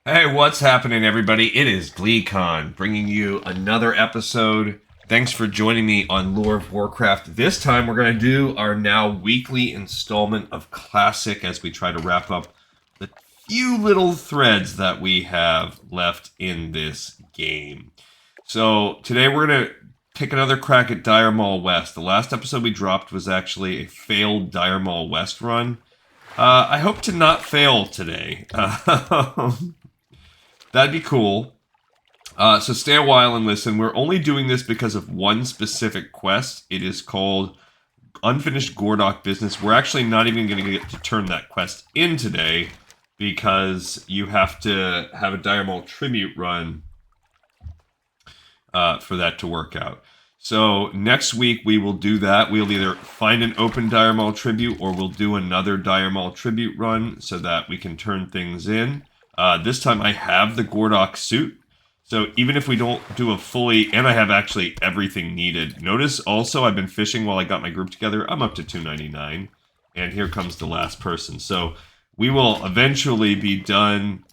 Hey, what's happening, everybody? It is GleeCon bringing you another episode. Thanks for joining me on Lore of Warcraft. This time, we're going to do our now weekly installment of Classic as we try to wrap up the few little threads that we have left in this game. So, today we're going to take another crack at Dire Maul West. The last episode we dropped was actually a failed Dire Maul West run. I hope to not fail today. That'd be cool. So stay a while and listen. We're only doing this because of one specific quest. It is called Unfinished Gordok Business. We're actually not even going to get to turn that quest in today because you have to have a Dire Maul tribute run for that to work out. So next week we will do that. We'll either find an open Dire Maul tribute or we'll do another Dire Maul tribute run so that we can turn things in. This time I have the Gordok suit, so even if we don't do a fully, and I have actually everything needed. Notice also I've been fishing while I got my group together. I'm up to 299, and here comes the last person. So we will eventually be done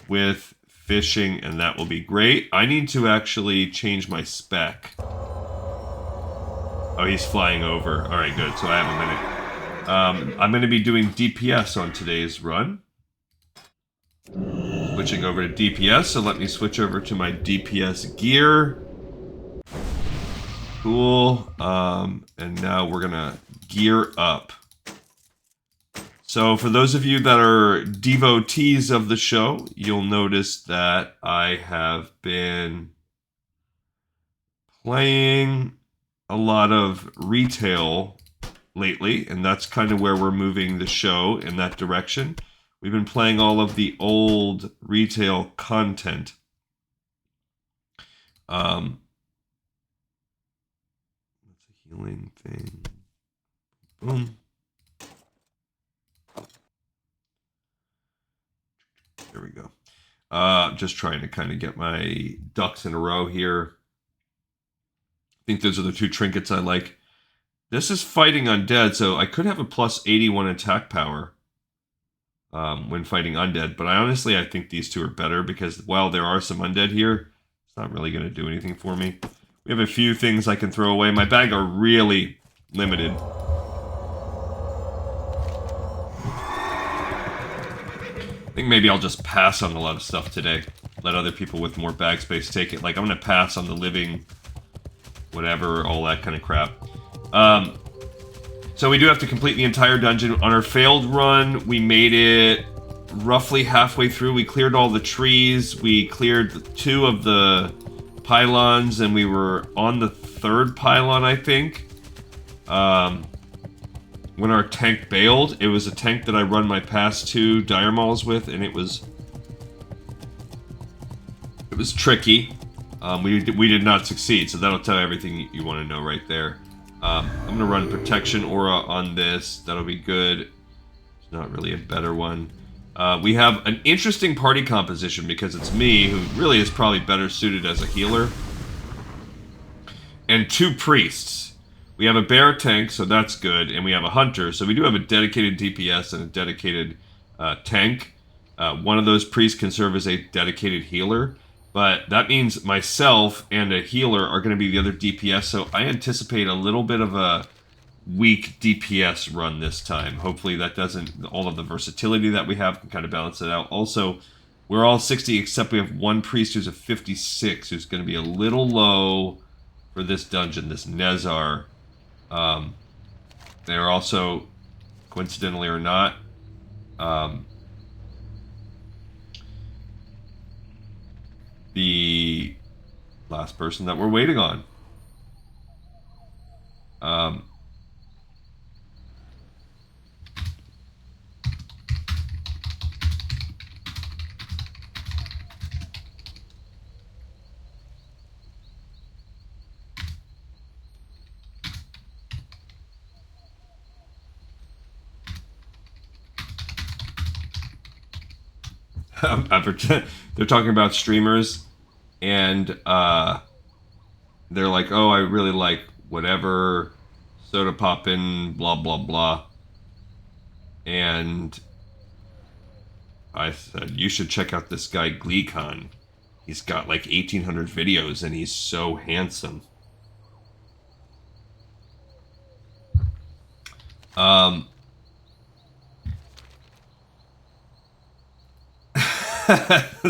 with fishing, and that will be great. I need to actually change my spec. Oh, he's flying over. All right, good. So I have a minute. I'm going to be doing DPS on today's run. Switching over to DPS, so let me switch over to my DPS gear. Cool. And now we're gonna gear up. So for those of you that are devotees of the show, you'll notice that I have been playing a lot of retail lately, and that's kind of where we're moving the show in that direction. We've been playing all of the old retail content. That's a healing thing. Boom. There we go. Just trying to kind of get my ducks in a row here. I think those are the two trinkets I like. This is fighting undead, so I could have a plus 81 attack power. When fighting undead, but I think these two are better because while there are some undead here, it's not really going to do anything for me. We have a few things I can throw away. My bag are really limited. I think maybe I'll just pass on a lot of stuff today. Let other people with more bag space take it. Like, I'm going to pass on the living, whatever, all that kind of crap. So we do have to complete the entire dungeon. On our failed run, we made it roughly halfway through. We cleared all the trees. We cleared two of the pylons, and we were on the third pylon, I think. When our tank bailed, it was a tank that I run my past two Dire Mauls with, and it was tricky. We did not succeed, so that'll tell you everything you want to know right there. I'm going to run Protection Aura on this. That'll be good. It's not really a better one. We have an interesting party composition because it's me, who really is probably better suited as a healer, and two priests. We have a bear tank, so that's good, and we have a hunter. So we do have a dedicated DPS and a dedicated tank. One of those priests can serve as a dedicated healer. But that means myself and a healer are going to be the other DPS, so I anticipate a little bit of a weak DPS run this time. Hopefully that doesn't, all of the versatility that we have can kind of balance it out. Also, we're all 60 except we have one priest who's a 56, who's going to be a little low for this dungeon, this Nezar. They're also, coincidentally or not, the last person that we're waiting on. They're talking about streamers, and they're like, oh, I really like whatever, soda poppin', blah, blah, blah. And I said, you should check out this guy, Gleekon. He's got like 1,800 videos, and he's so handsome.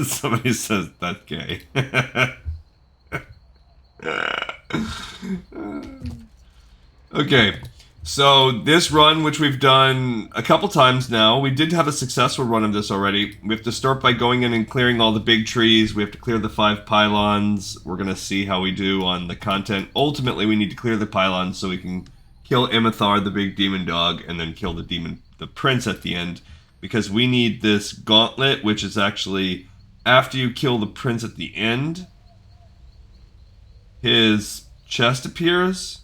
Somebody says that's gay. Okay, so this run, which we've done a couple times now, we did have a successful run of this already. We have to start by going in and clearing all the big trees. We have to clear the 5 pylons. We're going to see how we do on the content. Ultimately, we need to clear the pylons so we can kill Imithar, the big demon dog, and then kill the prince at the end. Because we need this gauntlet, which is actually after you kill the prince at the end, his chest appears.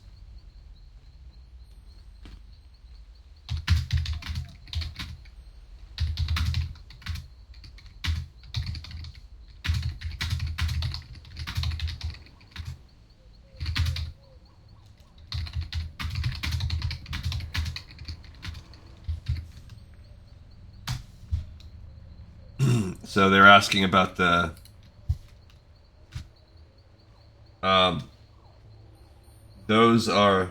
So they're asking about the those are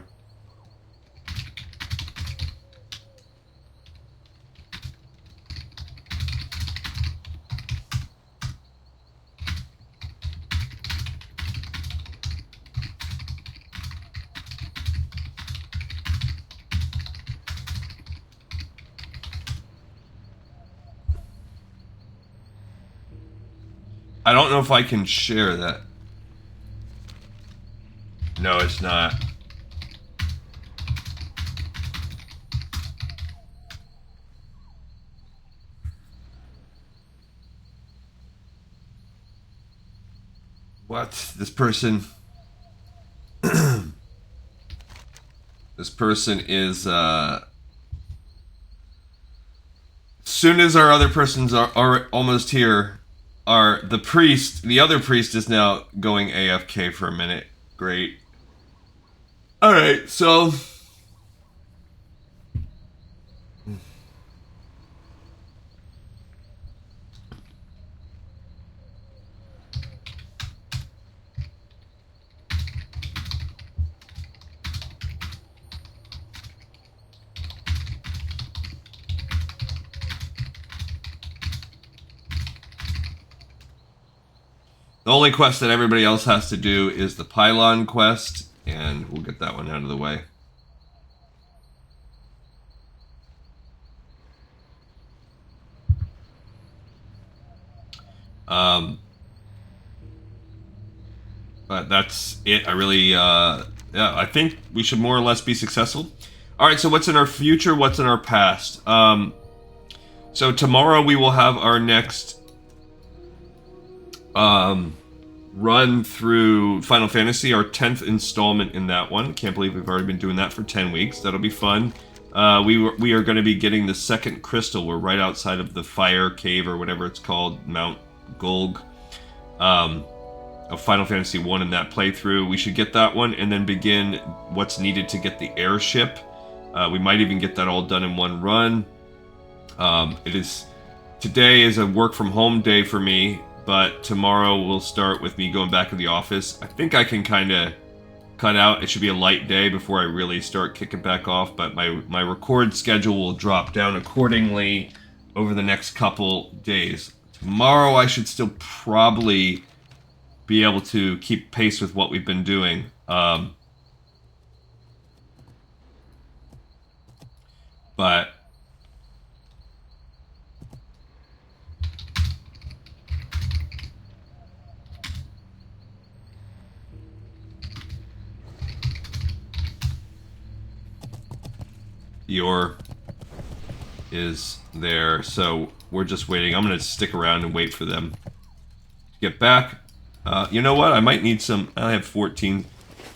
I don't know if I can share that. No, it's not. What? This person... This person is, as soon as our other persons are almost here, the other priest is now going AFK for a minute. Great. Alright, so... The only quest that everybody else has to do is the pylon quest, and we'll get that one out of the way. But that's it. I really, yeah, I think we should more or less be successful. All right, so what's in our future? What's in our past? So tomorrow we will have our next run through Final Fantasy, our 10th installment in that one. Can't believe we've already been doing that for 10 weeks. That'll be fun. We are going to be getting the second crystal. We're right outside of the fire cave or whatever it's called, Mount Golg, of Final Fantasy 1 in that playthrough. We should get that one and then begin what's needed to get the airship. We might even get that all done in one run. Today is a work from home day for me, but tomorrow we'll start with me going back to the office. I think I can kind of cut out. It should be a light day before I really start kicking back off, but my record schedule will drop down accordingly over the next couple days. Tomorrow I should still probably be able to keep pace with what we've been doing. But Yor is there, so we're just waiting. I'm going to stick around and wait for them to get back. You know what? I might need some... I have 14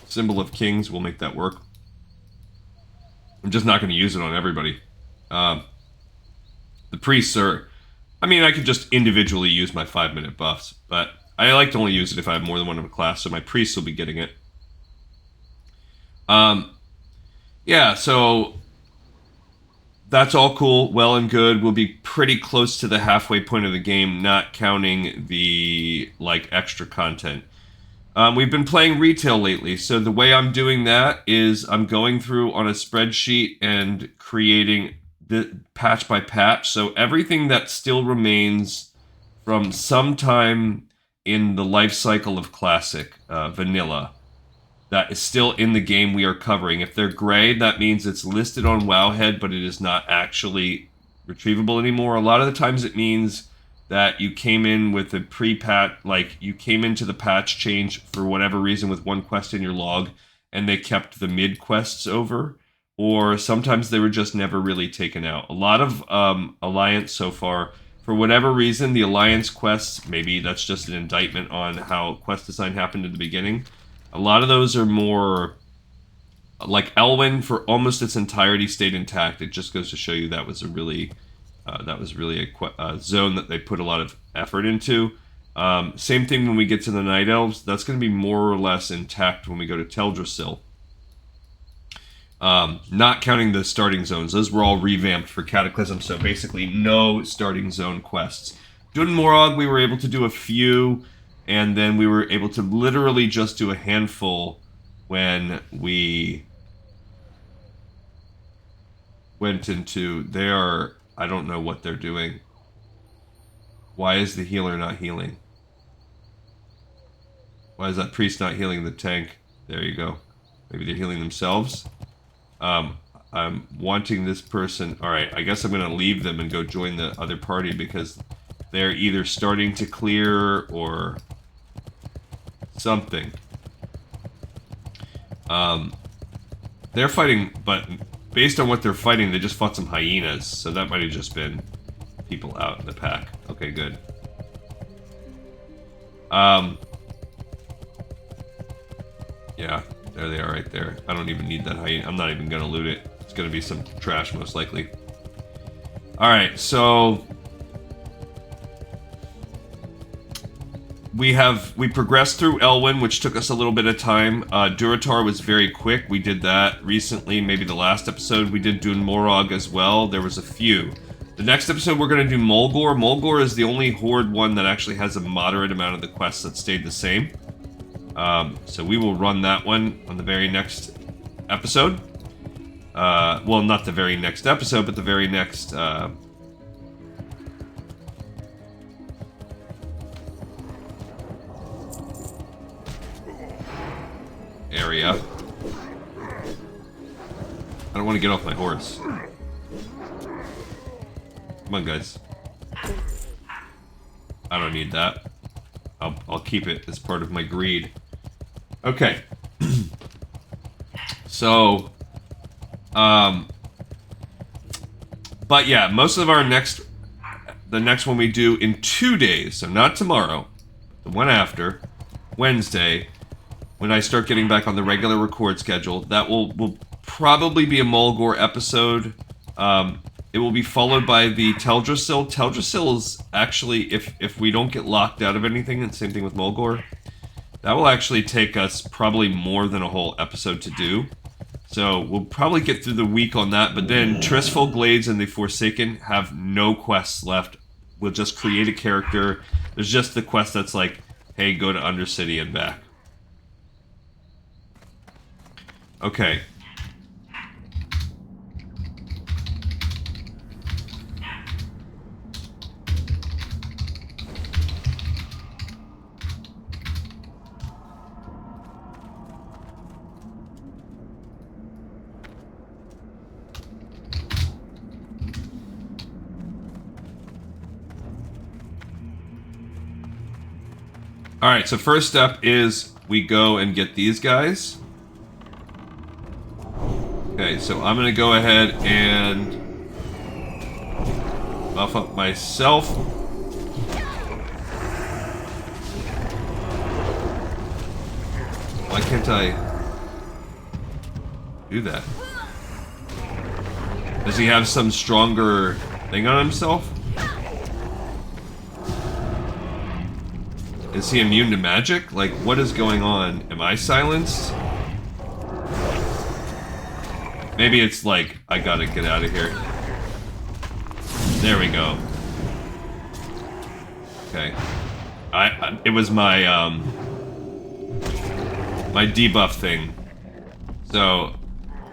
Symbol of Kings. We'll make that work. I'm just not going to use it on everybody. The priests are... I mean, I could just individually use my 5-minute buffs, but I like to only use it if I have more than one of a class, so my priests will be getting it. Yeah, so... that's all cool, well and good. We'll be pretty close to the halfway point of the game, not counting the like extra content. We've been playing retail lately, so the way I'm doing that is I'm going through on a spreadsheet and creating the patch by patch. So everything that still remains from sometime in the life cycle of Classic Vanilla that is still in the game we are covering. If they're gray, that means it's listed on Wowhead, but it is not actually retrievable anymore. A lot of the times it means that you came in with a pre-patch, like you came into the patch change for whatever reason with one quest in your log, and they kept the mid quests over, or sometimes they were just never really taken out. A lot of Alliance so far, for whatever reason, the Alliance quests, maybe that's just an indictment on how quest design happened in the beginning. A lot of those are more like Elwyn for almost its entirety stayed intact. It just goes to show you that was a really a zone that they put a lot of effort into. Same thing when we get to the Night Elves. That's going to be more or less intact when we go to Teldrassil. Not counting the starting zones. Those were all revamped for Cataclysm, so basically no starting zone quests. Dun Morag, we were able to do a few, and then we were able to literally just do a handful when we went into... I don't know what they're doing. Why is the healer not healing? Why is that priest not healing the tank? There you go. Maybe they're healing themselves. I'm wanting this person... Alright, I guess I'm going to leave them and go join the other party because they're either starting to clear or something. They're fighting, but... based on what they're fighting, they just fought some hyenas, so that might have just been people out in the pack. Okay, good. Yeah, there they are right there. I don't even need that hyena. I'm not even gonna loot it. It's gonna be some trash, most likely. Alright, so... we progressed through Elwyn, which took us a little bit of time. Durotar was very quick. We did that recently, maybe the last episode. We did Dun Morag as well. There was a few. The next episode we're going to do Mulgore. Mulgore is the only Horde one that actually has a moderate amount of the quests that stayed the same. So we will run that one on the very next episode. Well, not the very next episode, but the very next... area. I don't want to get off my horse. Come on, guys. I don't need that. I'll keep it as part of my greed. Okay. So, but yeah, most of our the next one we do in 2 days, so not tomorrow, the one after, Wednesday, when I start getting back on the regular record schedule, that will probably be a Mulgore episode. It will be followed by the Teldrassil. Teldrassil is actually, if we don't get locked out of anything, and same thing with Mulgore, that will actually take us probably more than a whole episode to do. So we'll probably get through the week on that, but then Tristful Glades and the Forsaken have no quests left. We'll just create a character. There's just the quest that's like, hey, go to Undercity and back. Okay. Alright, so first step is we go and get these guys. Okay, so I'm gonna go ahead and buff up myself. Why can't I do that? Does he have some stronger thing on himself? Is he immune to magic? Like, what is going on? Am I silenced? Maybe it's like, I gotta get out of here. There we go. Okay. It was my my debuff thing. So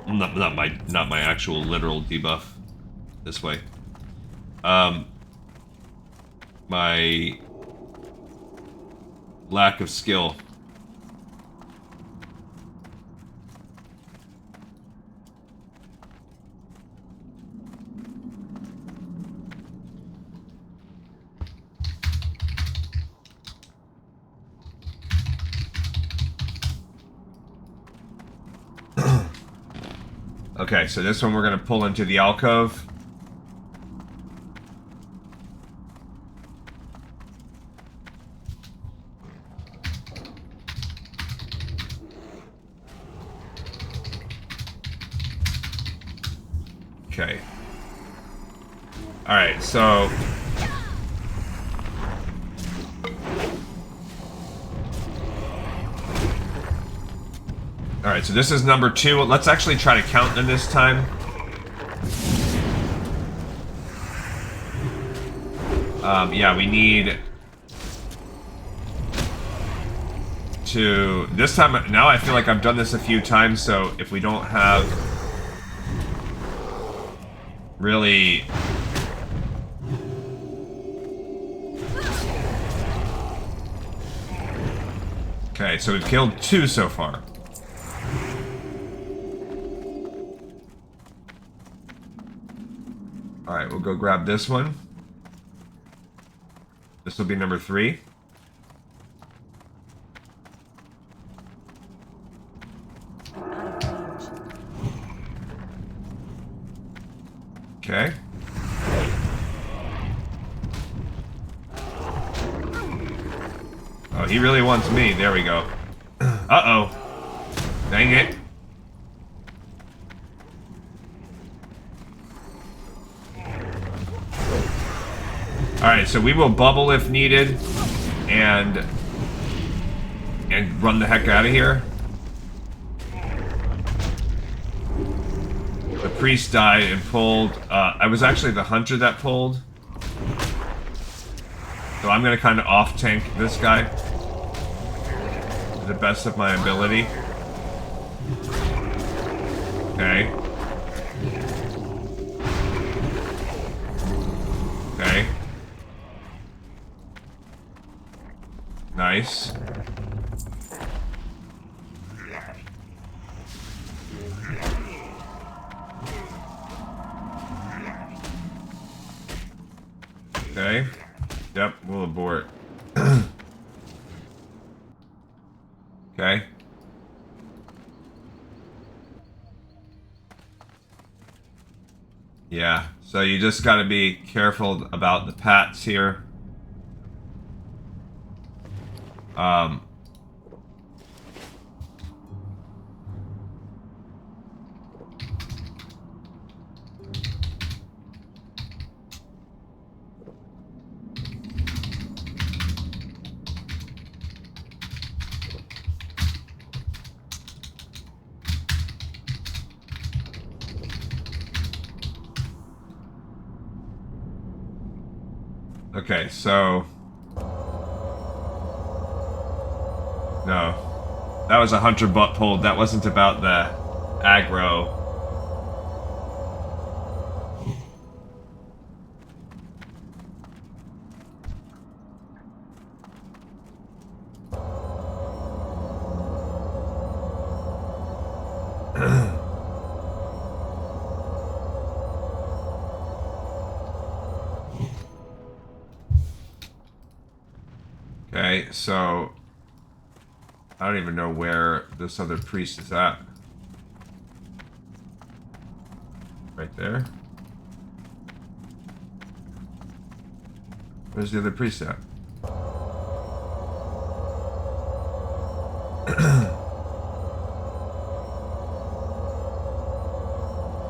not my actual literal debuff. This way. My lack of skill. Okay, so this one we're gonna pull into the alcove. Okay. Alright, so... Alright, so this is number 2. Let's actually try to count them this time. Yeah, we need... to... This time, now I feel like I've done this a few times, so if we don't have... really... Okay, so we've killed 2 so far. Alright, we'll go grab this one. This will be number 3. Okay. Oh, he really wants me. There we go. Uh-oh. Dang it. Alright, so we will bubble if needed, and run the heck out of here. The priest died and pulled. I was actually the hunter that pulled. So I'm gonna kind of off-tank this guy to the best of my ability. Okay. Okay. Nice. Okay. Yep, we'll abort. Okay. Yeah, so you just gotta be careful about the pats here. Okay, so... No. That was a hunter butt pulled. That wasn't about the aggro. Okay, so... I don't even know where this other priest is at. Right there. Where's the other priest at?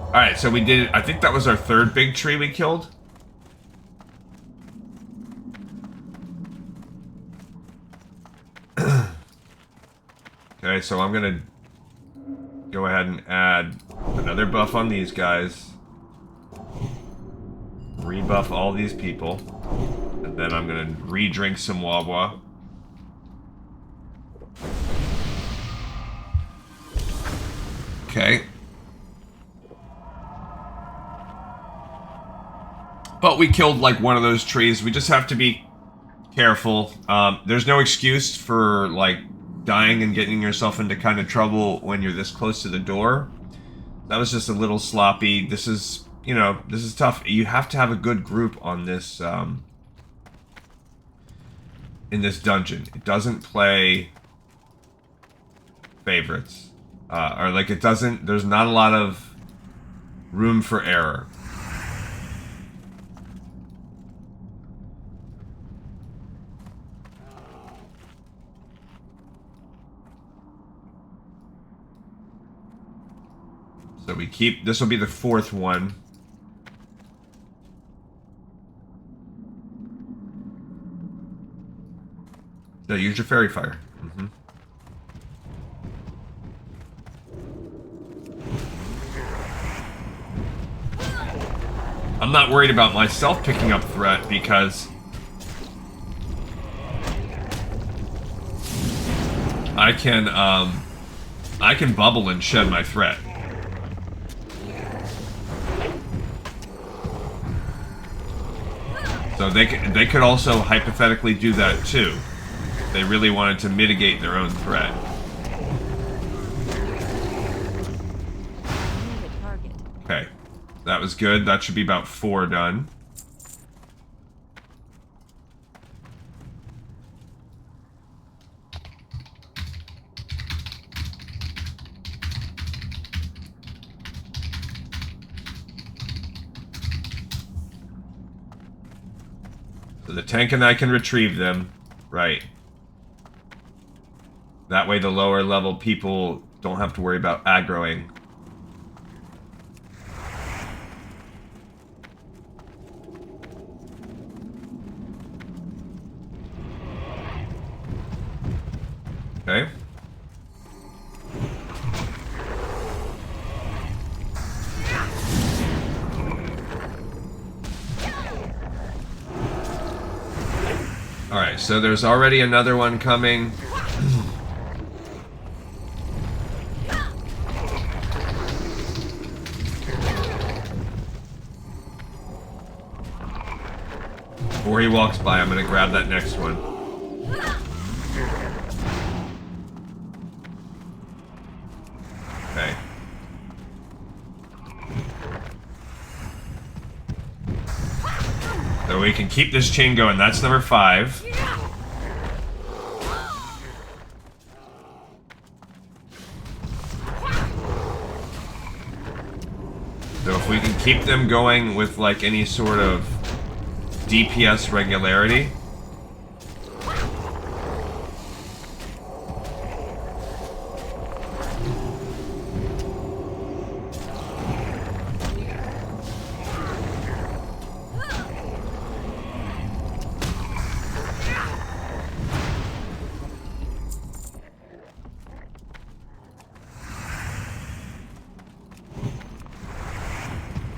Alright, so we did... I think that was our 3rd big tree we killed. Okay, so I'm gonna go ahead and add another buff on these guys. rebuff all these people. And then I'm gonna re-drink some Wawa. Okay. But we killed like one of those trees. We just have to be careful. There's no excuse for like dying and getting yourself into kind of trouble when you're this close to the door. That was just a little sloppy. This is, you know, this is tough. You have to have a good group on this, in this dungeon. It doesn't play favorites. Or like it doesn't, there's not a lot of room for error. So we keep, this will be the fourth one. No, use your fairy fire. Mm-hmm. I'm not worried about myself picking up threat because I can bubble and shed my threat. So they could also hypothetically do that too. If they really wanted to mitigate their own threat. Okay, that was good. That should be about 4 done. So the tank and I can retrieve them. Right. That way the lower level people don't have to worry about aggroing. Okay. Alright, so there's already another one coming. Before he walks by, I'm gonna grab that next one. Okay. So we can keep this chain going. That's number 5. So if we can keep them going with like any sort of DPS regularity.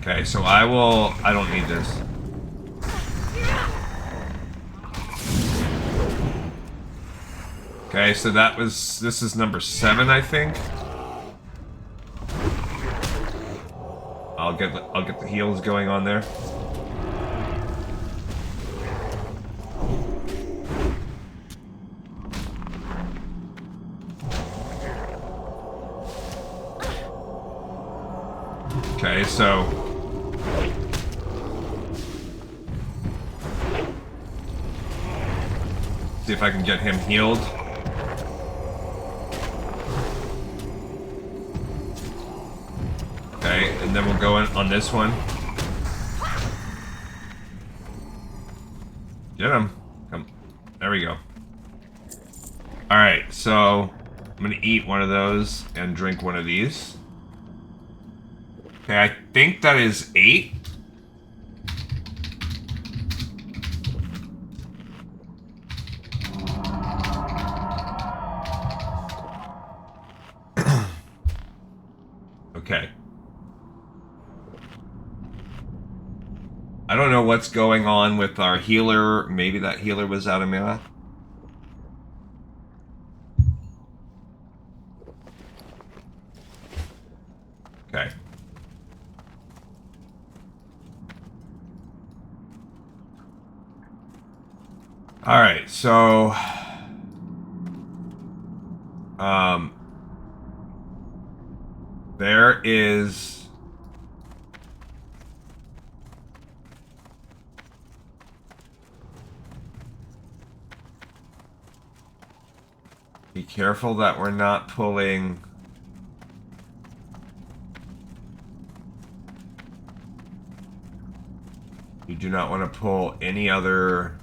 Okay, so I don't need this. Okay, so this is number 7, I think. I'll get the heals going on there. Okay, so see if I can get him healed. Okay, and then we'll go in on this one. Get him. Come. There we go. Alright, so I'm gonna eat one of those and drink one of these. Okay, I think that is 8. Okay. I don't know what's going on with our healer. Maybe that healer was out of mana. Okay. Alright, so... there is... Be careful that we're not pulling... You do not want to pull any other...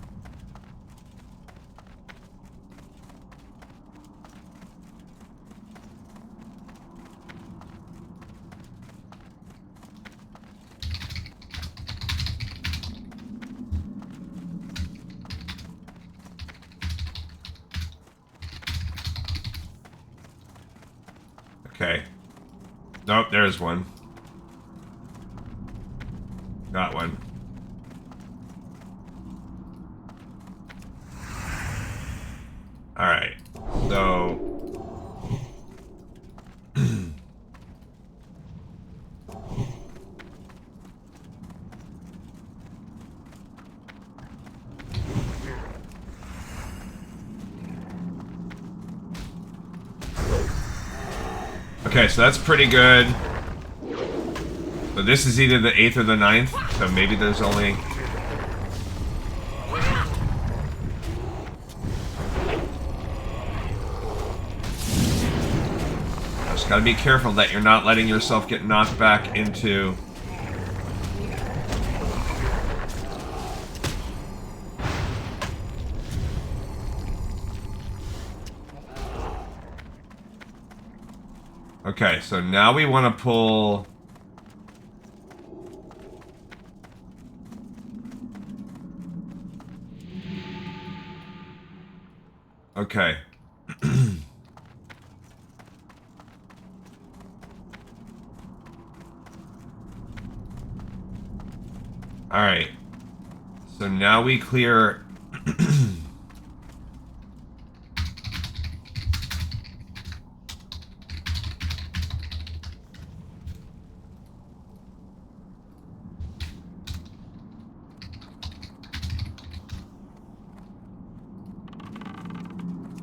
Okay. Nope, there's one. Got one. Alright. So... Okay, so that's pretty good. So this is either the 8th or the 9th, so maybe there's only... Just gotta be careful that you're not letting yourself get knocked back into... Okay, so now we want to pull... Okay. Alright. So now we clear...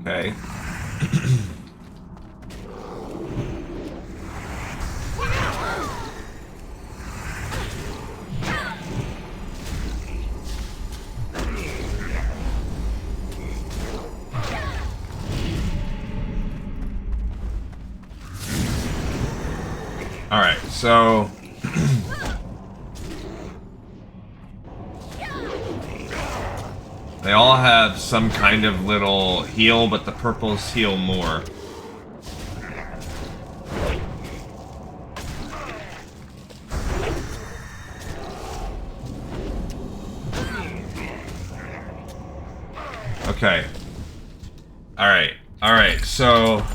Okay. Alright, so... They all have some kind of little heal, but the purples heal more. Okay. Alright. Alright, so...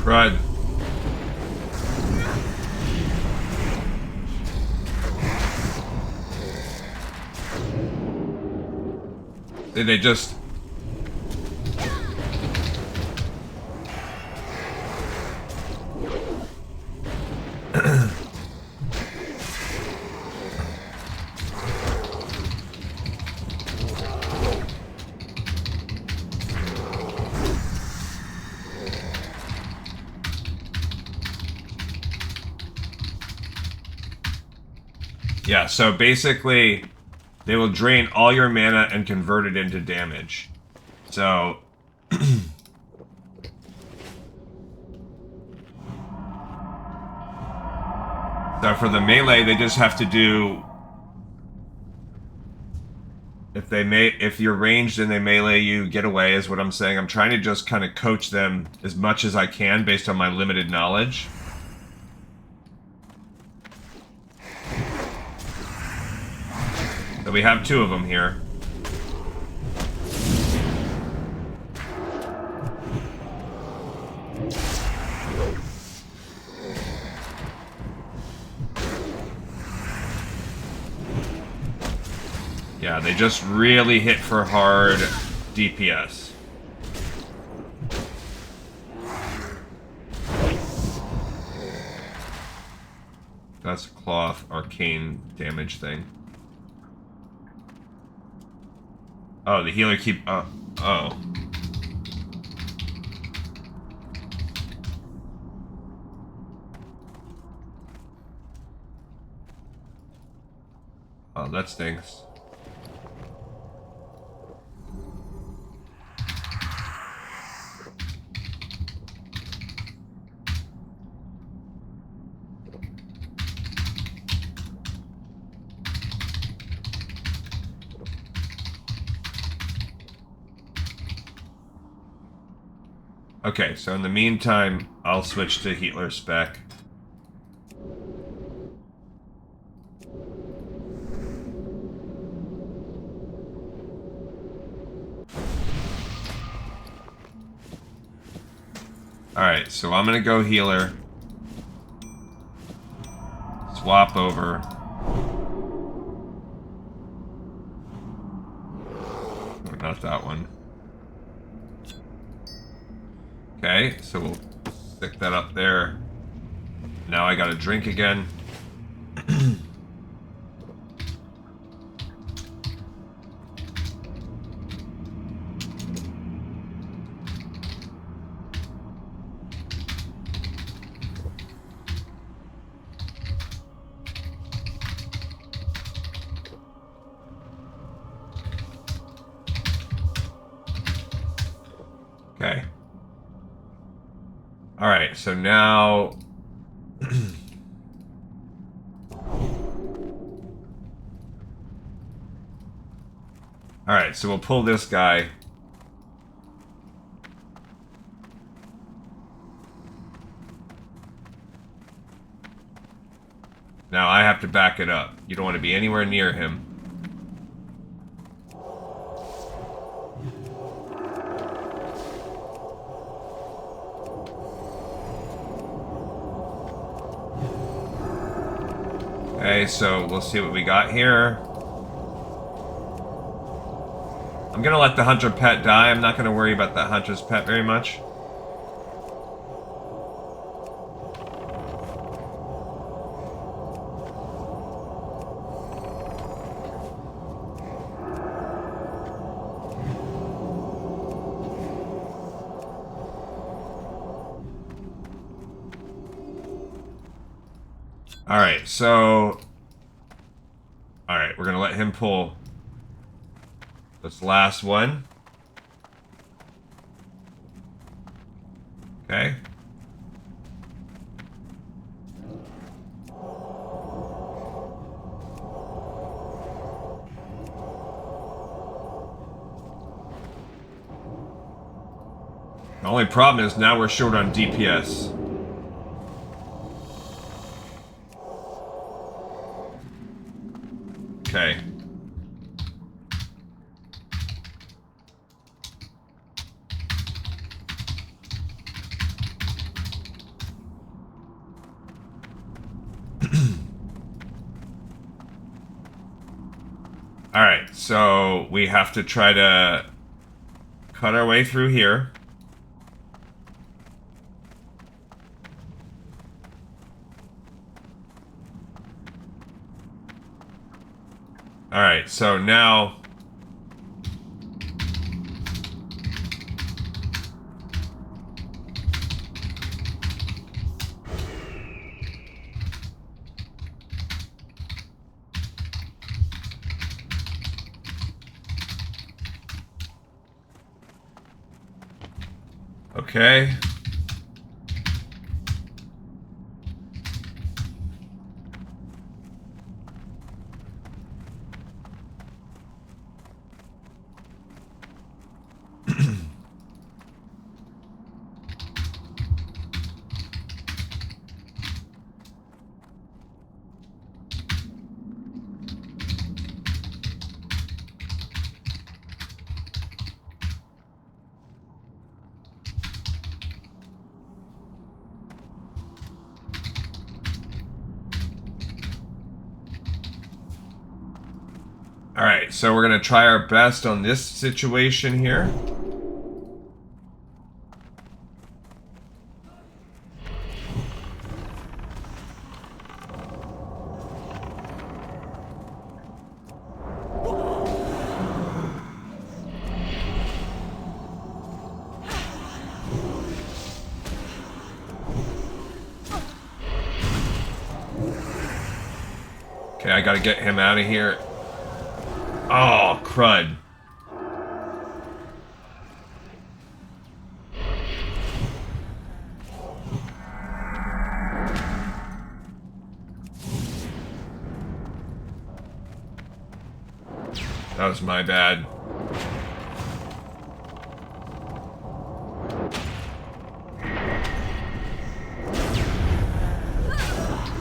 Crud. They just... Yeah, so basically, they will drain all your mana and convert it into damage. So... So for the melee, they just have to do... If you're ranged and they melee you, get away is what I'm saying. I'm trying to just kind of coach them as much as I can based on my limited knowledge. So we have 2 of them here. Yeah, they just really hit for hard DPS. That's a cloth arcane damage thing. Oh, the healer keep... oh. Oh, that stinks. Okay, so in the meantime, I'll switch to healer spec. Alright, so I'm gonna go healer. Swap over. Oh, not that one. Okay, so we'll stick that up there. Now I gotta drink again. Okay. Alright, so now... Alright, so we'll pull this guy. Now I have to back it up. You don't want to be anywhere near him. Okay, so we'll see what we got here. I'm gonna let the hunter pet die. I'm not gonna worry about that hunter's pet very much. Alright, so... Alright, we're gonna let him pull this last one. Okay. The only problem is now we're short on DPS. Okay. Alright, so we have to try to cut our way through here. Alright, so now... Okay. Alright, so we're gonna try our best on this situation here. Okay, I gotta get him out of here. Oh, crud. That was my bad.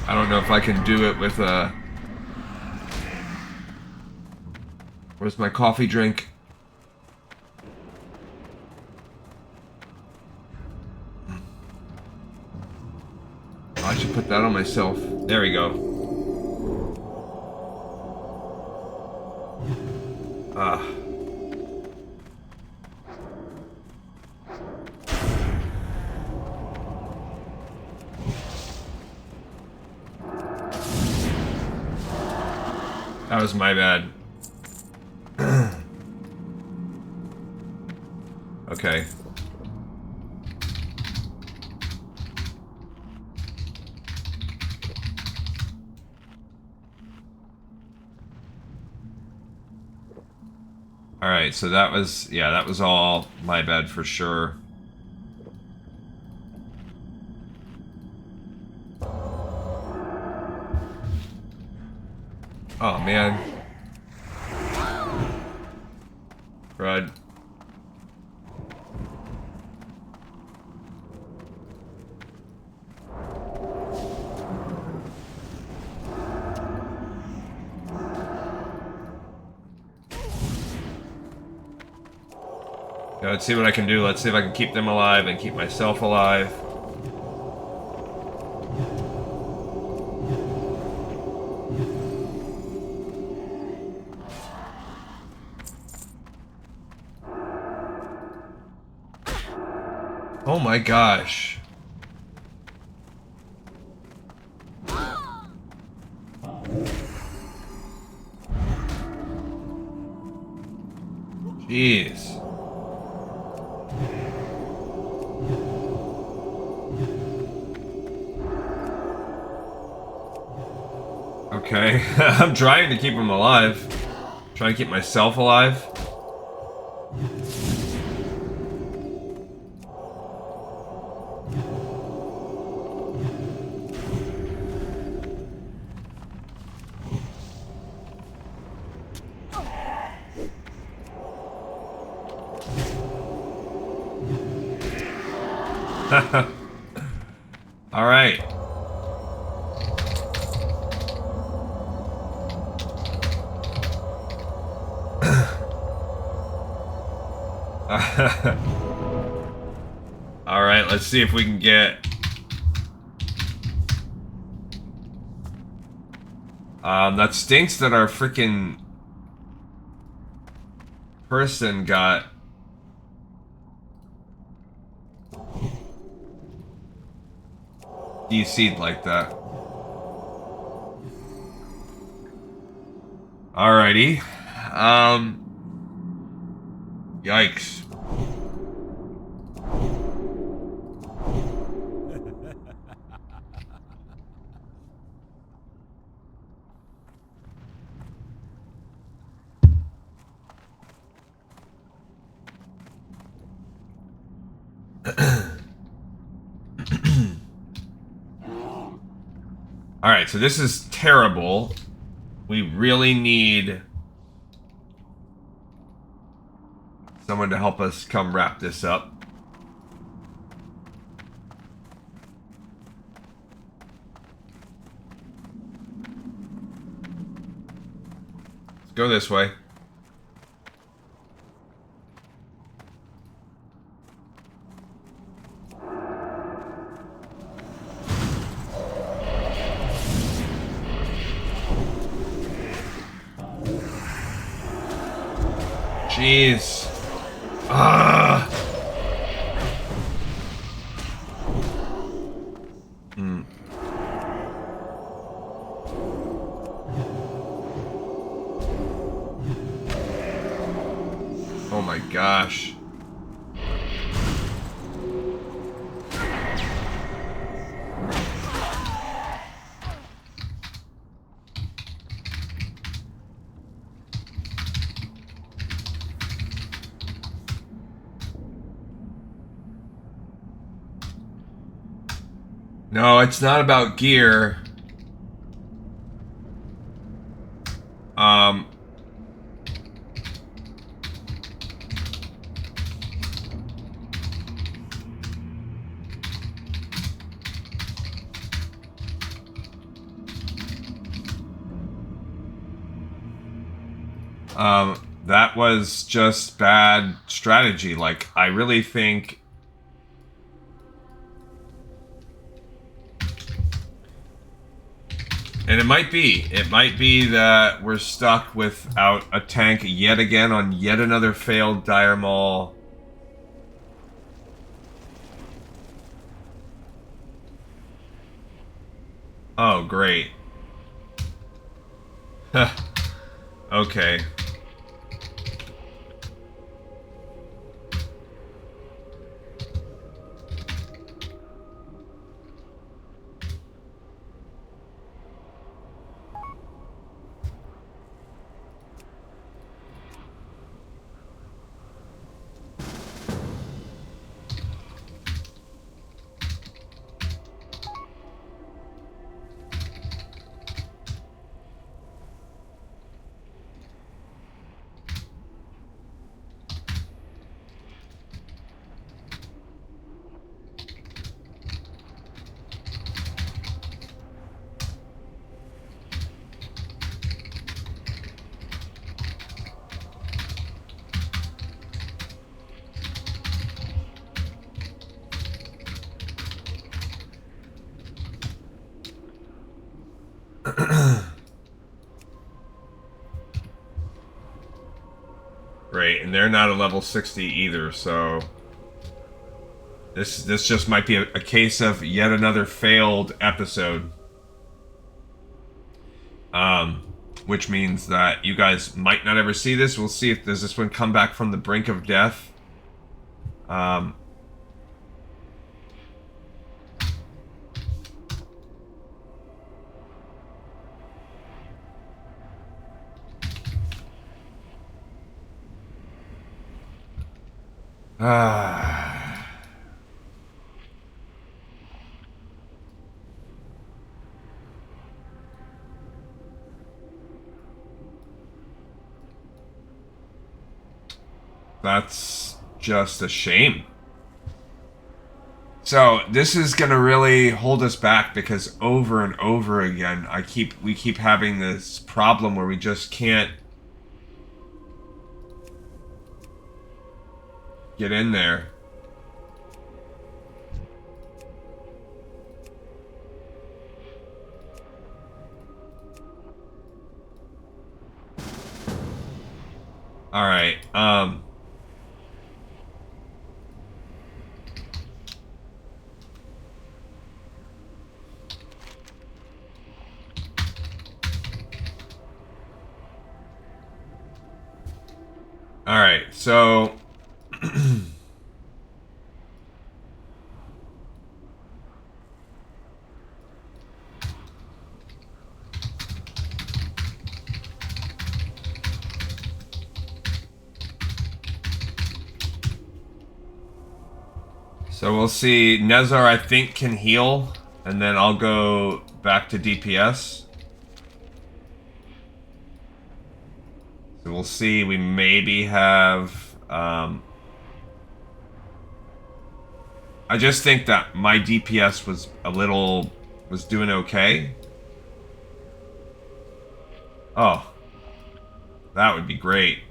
I don't know if I can do it with a... Where's my coffee drink? Oh, I should put that on myself. There we go. Ah. That was my bad. Okay. Alright, so that was, yeah, that was all my bad for sure. Oh, man. Crud. Yeah, let's see what I can do. Let's see if I can keep them alive and keep myself alive. Oh my gosh. Jeez. Okay, I'm trying to keep him alive. Trying to keep myself alive. All right. All right, let's see if we can get that stinks that our freaking person got DC'd like that. Alrighty. Yikes. Alright, so this is terrible. We really need someone to help us come wrap this up. Let's go this way. Jeez. Ah. Oh my gosh. No, it's not about gear. That was just bad strategy. Like, I really think... And it might be that we're stuck without a tank yet again on yet another failed Dire Maul. Oh, great. Okay. Great, and they're not a level 60 either, so this just might be a case of yet another failed episode. Which means that you guys might not ever see this. We'll see if does this one come back from the brink of death. That's just a shame. So this is gonna really hold us back because over and over again, we keep having this problem where we just can't get in there. Alright, Alright, so... So we'll see. Nezar, I think, can heal, and then I'll go back to DPS. So we'll see. We maybe have... I just think that my DPS was a little... was doing okay. Oh. That would be great.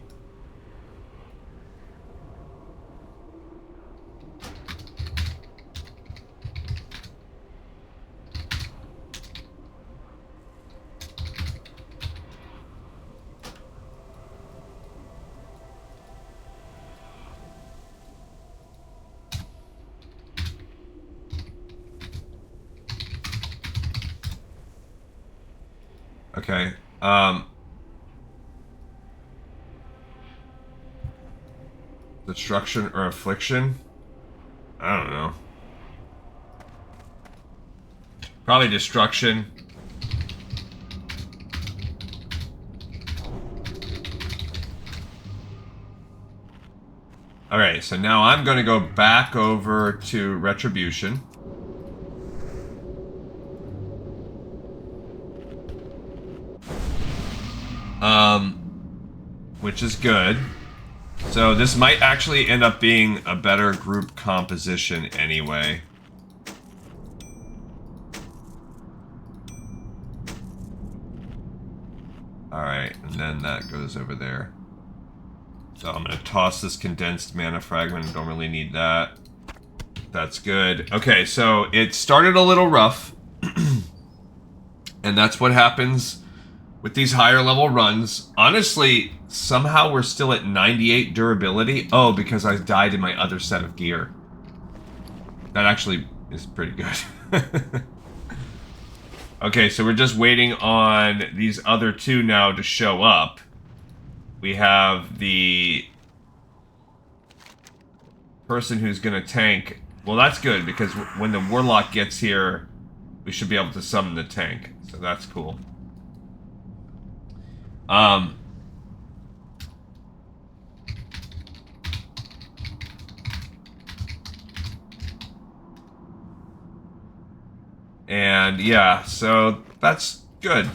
Okay. Destruction or affliction? I don't know. Probably destruction. Alright, so now I'm going to go back over to Retribution. Which is good. So this might actually end up being a better group composition anyway. Alright, and then that goes over there. So I'm going to toss this condensed mana fragment. Don't really need that. That's good. Okay, so it started a little rough. And that's what happens with these higher level runs. Honestly, somehow we're still at 98 durability. Oh, because I died in my other set of gear. That actually is pretty good. Okay, so we're just waiting on these other two now to show up. We have the person who's going to tank. Well, that's good, because when the Warlock gets here, we should be able to summon the tank. So that's cool. And yeah, so that's good.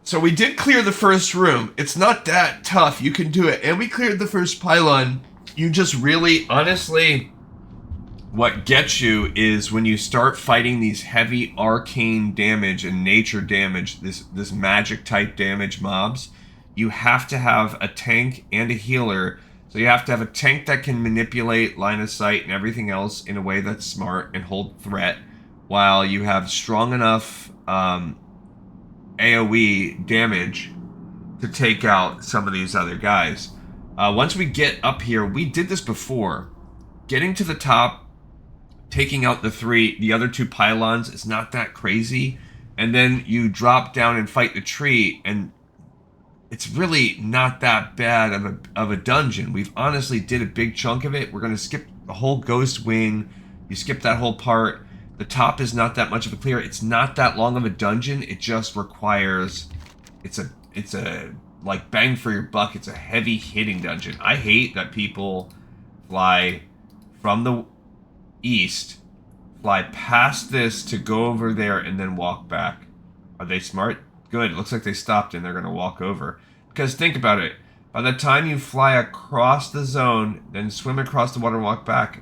So we did clear the first room. It's not that tough. You can do it. And we cleared the first pylon. You just really, honestly, what gets you is when you start fighting these heavy arcane damage and nature damage, this magic type damage mobs, you have to have a tank and a healer. So you have to have a tank that can manipulate line of sight and everything else in a way that's smart and hold threat, while you have strong enough AoE damage to take out some of these other guys. Once we get up here, we did this before. Getting to the top, taking out the other two pylons is not that crazy. And then you drop down and fight the tree, and it's really not that bad of a dungeon. We've honestly did a big chunk of it. We're going to skip the whole ghost wing. You skip that whole part. The top is not that much of a clear. It's not that long of a dungeon. It just requires... It's a like bang for your buck. It's a heavy hitting dungeon. I hate that people fly from the east, fly past this to go over there and then walk back. Are they smart? Good. It looks like they stopped and they're going to walk over. Because think about it. By the time you fly across the zone, then swim across the water and walk back,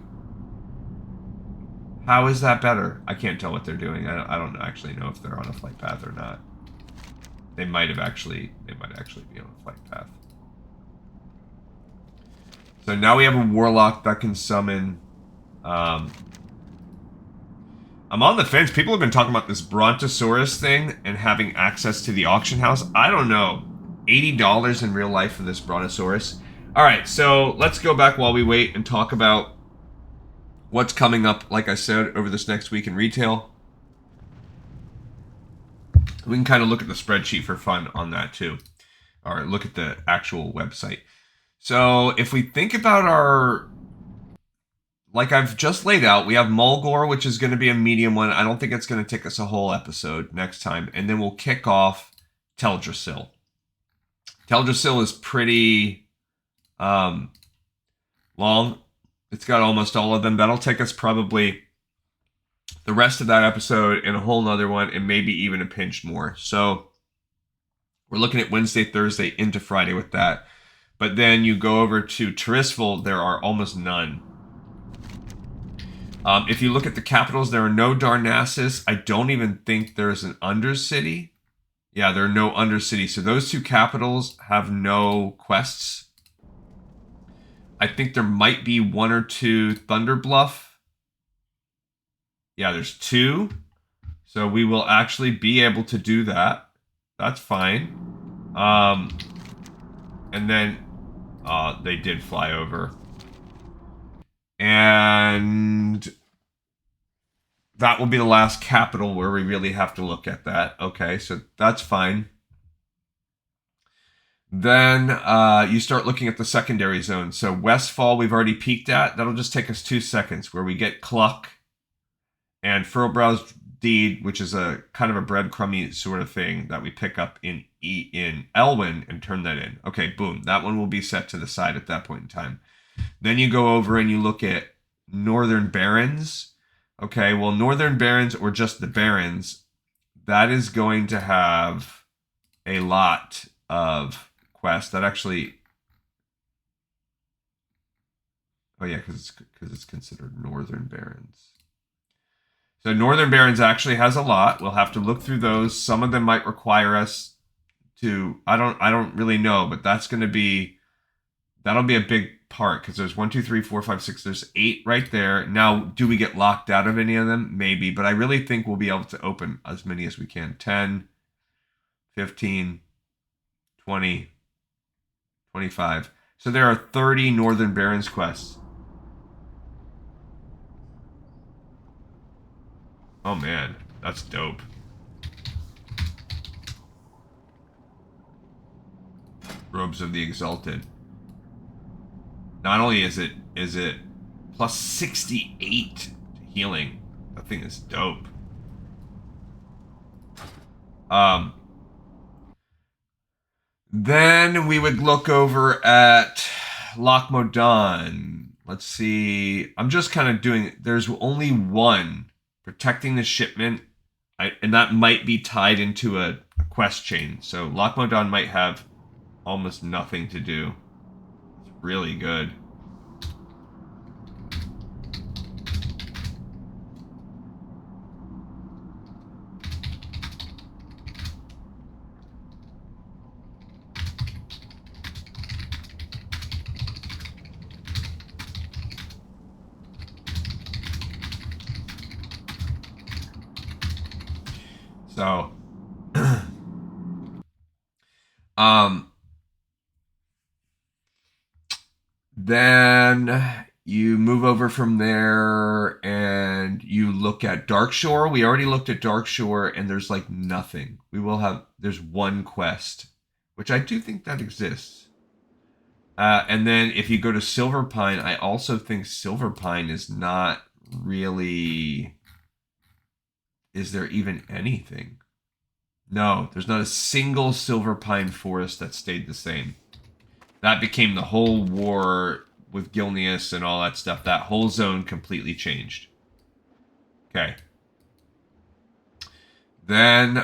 how is that better? I can't tell what they're doing. I don't actually know if they're on a flight path or not. They might actually be on a flight path. So now we have a Warlock that can summon. I'm on the fence. People have been talking about this Brontosaurus thing and having access to the auction house. I don't know. $80 in real life for this Brontosaurus. All right, so let's go back while we wait and talk about what's coming up, like I said, over this next week in retail. We can kind of look at the spreadsheet for fun on that too, or look at the actual website. So if we think about our, like I've just laid out, we have Mulgore, which is going to be a medium one. I don't think it's going to take us a whole episode next time. And then we'll kick off Teldrassil. Teldrassil is pretty long. It's got almost all of them. That'll take us probably the rest of that episode and a whole nother one and maybe even a pinch more. So we're looking at Wednesday, Thursday into Friday with that. But then you go over to Tirisfal, there are almost none. If you look at the capitals, there are no Darnassus. I don't even think there's an Undercity. Yeah, there are no Undercity. So those two capitals have no quests. I think there might be one or two Thunderbluff. Yeah, there's two. So we will actually be able to do that. That's fine. And then they did fly over. And that will be the last capital where we really have to look at that. Okay, so that's fine. Then you start looking at the secondary zone. So Westfall, we've already peaked at. That'll just take us 2 seconds, where we get Cluck and Furlbrow's Deed, which is a kind of a breadcrumby sort of thing that we pick up in Elwyn and turn that in. Okay, boom. That one will be set to the side at that point in time. Then you go over and you look at Northern Barrens. Okay, well, Northern Barrens or just the Barrens, that is going to have a lot of quests. That actually... Oh, yeah, because it's considered Northern Barrens. So Northern Barrens actually has a lot. We'll have to look through those. Some of them might require us to... I don't really know, but that's going to be... That'll be a big part, because there's 1, 2, 3, 4, 5, 6. There's 8 right there. Now, do we get locked out of any of them? Maybe, but I really think we'll be able to open as many as we can. 10, 15, 20, 25. So there are 30 Northern Barrens quests. Oh man, that's dope. Robes of the Exalted. Not only is it plus 68 healing, that thing is dope. Then we would look over at Loch Modan. Let's see. I'm just kind of doing. There's only one protecting the shipment, and that might be tied into a quest chain. So Loch Modan might have almost nothing to do. It's really good. So, then you move over from there and you look at Darkshore. We already looked at Darkshore and there's like nothing. There's one quest, which I do think that exists. And then if you go to Silverpine, I also think Silverpine is not really... Is there even anything? No, there's not a single Silverpine forest that stayed the same. That became the whole war with Gilneas and all that stuff. That whole zone completely changed. Okay. Then,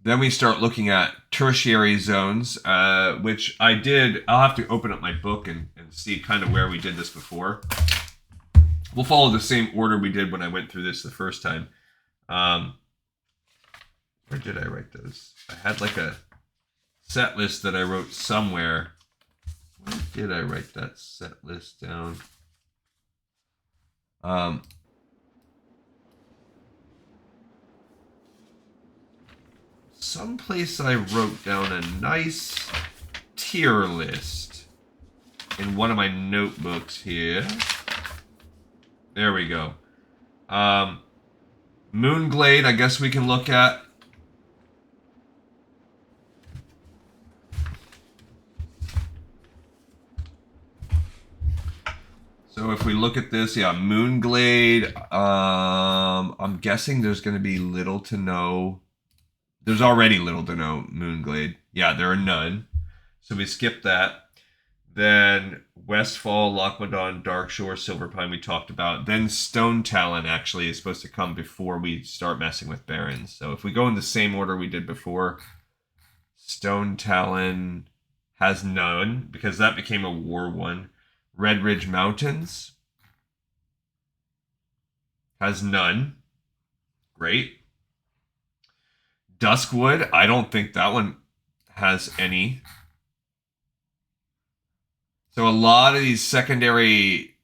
then we start looking at tertiary zones, which I did. I'll have to open up my book and see kind of where we did this before. We'll follow the same order we did when I went through this the first time. Where did I write those? I had like a... set list that I wrote somewhere. Where did I write that set list down? Someplace I wrote down a nice tier list in one of my notebooks here. There we go. Moonglade, I guess we can look at. So if we look at this, yeah, Moonglade, I'm guessing there's going to be little to no. There's already little to no Moonglade. Yeah, there are none. So we skip that. Then Westfall, Lochmadon, Darkshore, Silverpine we talked about. Then Stone Talon actually is supposed to come before we start messing with Barrens. So if we go in the same order we did before, Stone Talon has none because that became a war one. Red Ridge Mountains has none. Great. Duskwood, I don't think that one has any. So a lot of these secondary,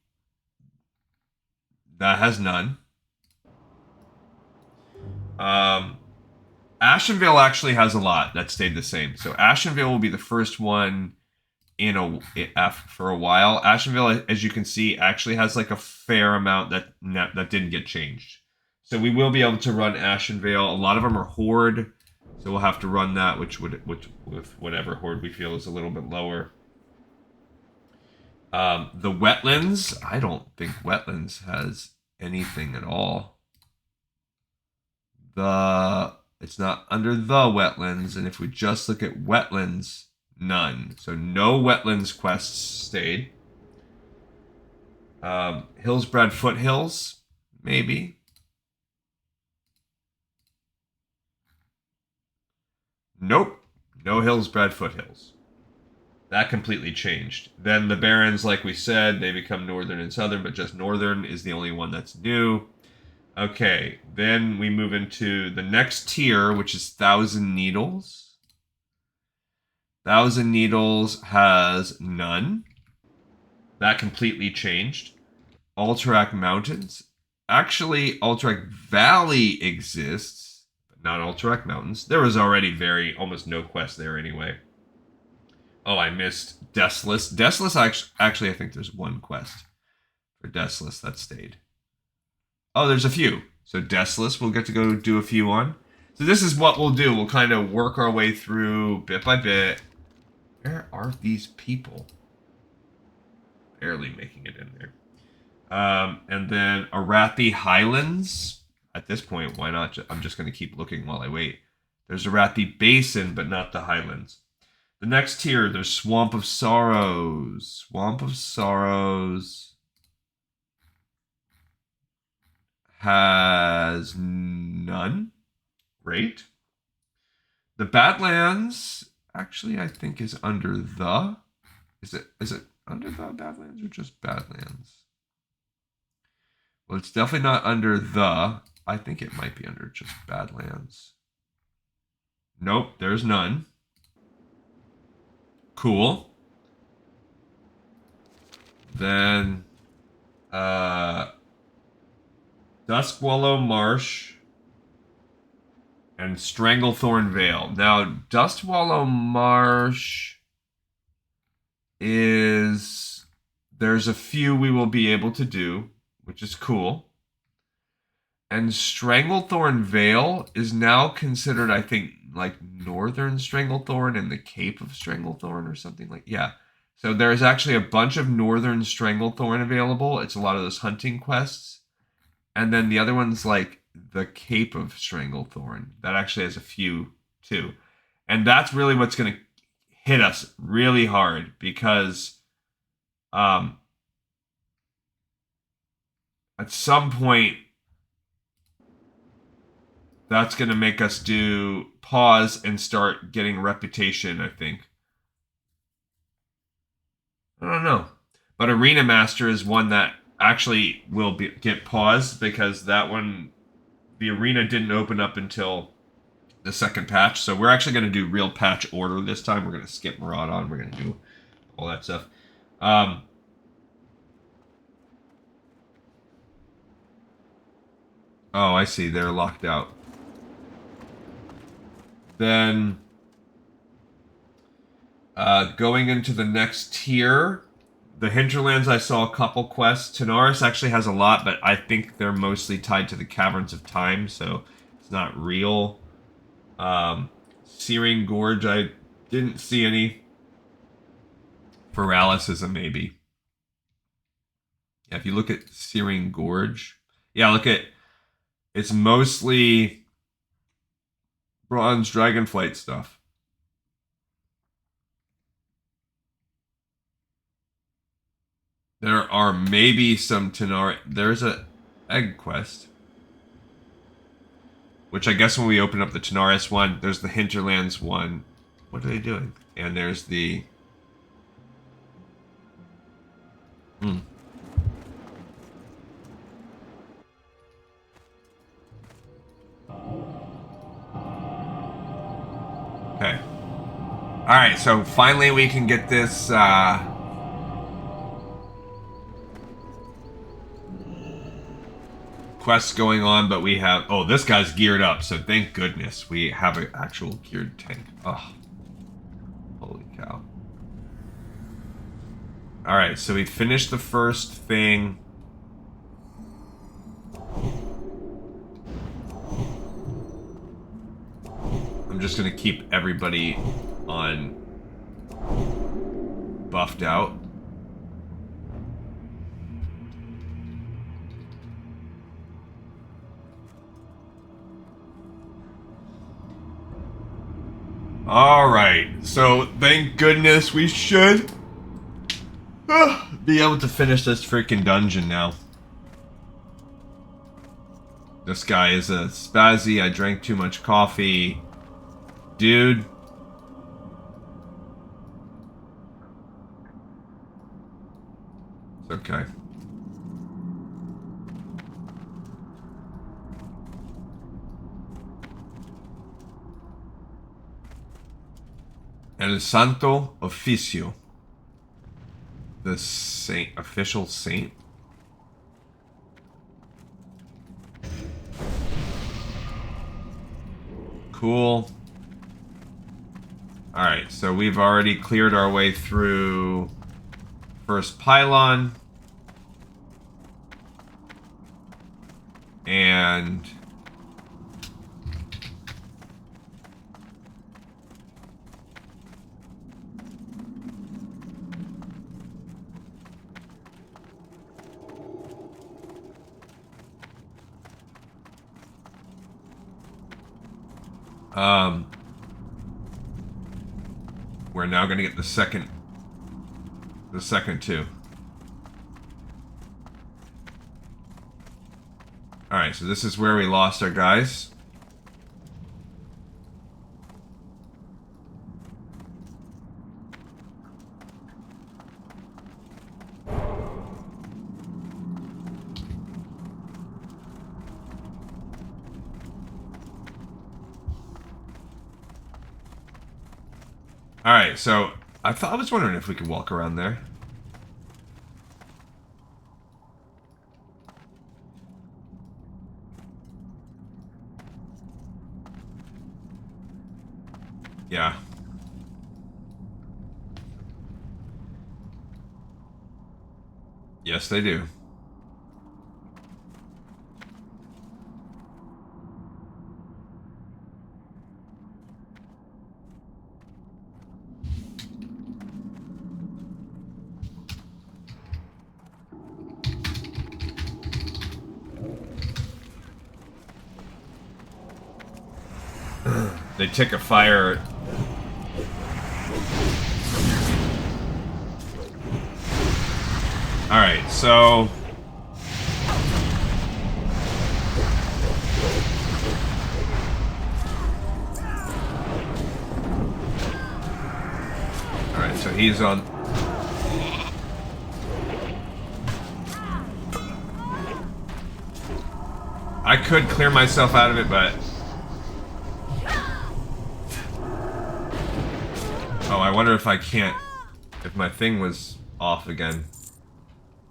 that has none. Ashenvale actually has a lot that stayed the same. So Ashenvale will be the first one for a while. Ashenvale, as you can see, actually has like a fair amount that didn't get changed. So we will be able to run Ashenvale. A lot of them are Horde, so we'll have to run that, which with whatever Horde we feel is a little bit lower. The Wetlands, I don't think Wetlands has anything at all. It's not under the Wetlands, and if we just look at Wetlands, none. So no Wetlands quests stayed. Hillsbrad Foothills, maybe. Nope, no Hillsbrad Foothills. That completely changed. Then the Barrens, like we said, they become Northern and Southern, but just Northern is the only one that's new. Okay, then we move into the next tier, which is Thousand Needles. Thousand Needles has none. That completely changed. Alterac Mountains. Actually, Alterac Valley exists, but not Alterac Mountains. There was already almost no quest there anyway. Oh, I missed Deathless. Deathless, actually, I think there's one quest for Deathless that stayed. Oh, there's a few. So Deathless, we'll get to go do a few on. So this is what we'll do. We'll kind of work our way through bit by bit. Where are these people? Barely making it in there. And then Arathi Highlands. At this point, why not? I'm just going to keep looking while I wait. There's Arathi Basin, but not the Highlands. The next tier, there's Swamp of Sorrows. Swamp of Sorrows has none. Great. The Badlands, actually, I think is under the. Is it under the Badlands or just Badlands? Well, it's definitely not under the. I think it might be under just Badlands. Nope, there's none. Cool. Then Duskwallow Marsh and Stranglethorn Vale. Now, Duskwallow Marsh there's a few we will be able to do, which is cool. And Stranglethorn Vale is now considered, I think, like Northern Stranglethorn and the Cape of Stranglethorn or something like. Yeah. So there's actually a bunch of Northern Stranglethorn available. It's a lot of those hunting quests. And then the other one's like the Cape of Stranglethorn. That actually has a few too. And that's really what's going to hit us really hard because at some point that's going to make us do pause and start getting reputation, I think. I don't know. But Arena Master is one that actually will get paused because that one, the arena didn't open up until the second patch. So we're actually going to do real patch order this time. We're going to skip Maraudon. We're going to do all that stuff. Oh, I see. They're locked out. Then going into the next tier, the Hinterlands, I saw a couple quests. Tanaris actually has a lot, but I think they're mostly tied to the Caverns of Time, so it's not real. Searing Gorge, I didn't see any. Paralysis is a maybe. Yeah, if you look at Searing Gorge, yeah, look at, it's mostly Bronze Dragonflight stuff. There are maybe some Tanaris. There's a egg quest, which I guess when we open up the Tanaris one, there's the Hinterlands one. What are they doing? And there's the... Okay. Alright, so finally we can get this, quest going on, but we have... Oh, this guy's geared up, so thank goodness we have an actual geared tank. Oh. Holy cow. Alright, so we finished the first thing. I'm just gonna keep everybody on buffed out. Alright, so thank goodness we should be able to finish this freaking dungeon now. This guy is a spazzy, I drank too much coffee. Dude. It's okay. El Santo Oficio. The saint, official saint. Cool. Alright, so we've already cleared our way through first pylon. And... we're now going to get the second two. Alright, so this is where we lost our guys. Alright, so I was wondering if we could walk around there. Yeah. Yes, they do. They take a fire. Alright, so... Alright, so he's on... I could clear myself out of it, but... Oh, I wonder if I can't... If my thing was off again.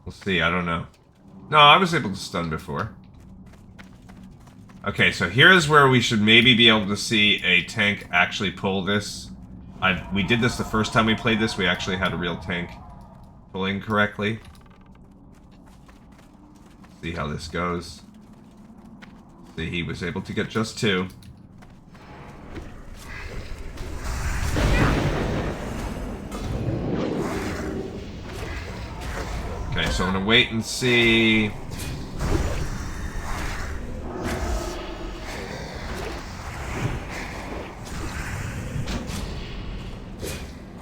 We'll see, I don't know. No, I was able to stun before. Okay, so here's where we should maybe be able to see a tank actually pull this. We did this the first time we played this. We actually had a real tank pulling correctly. See how this goes. See, he was able to get just 2. Okay, so I'm gonna wait and see.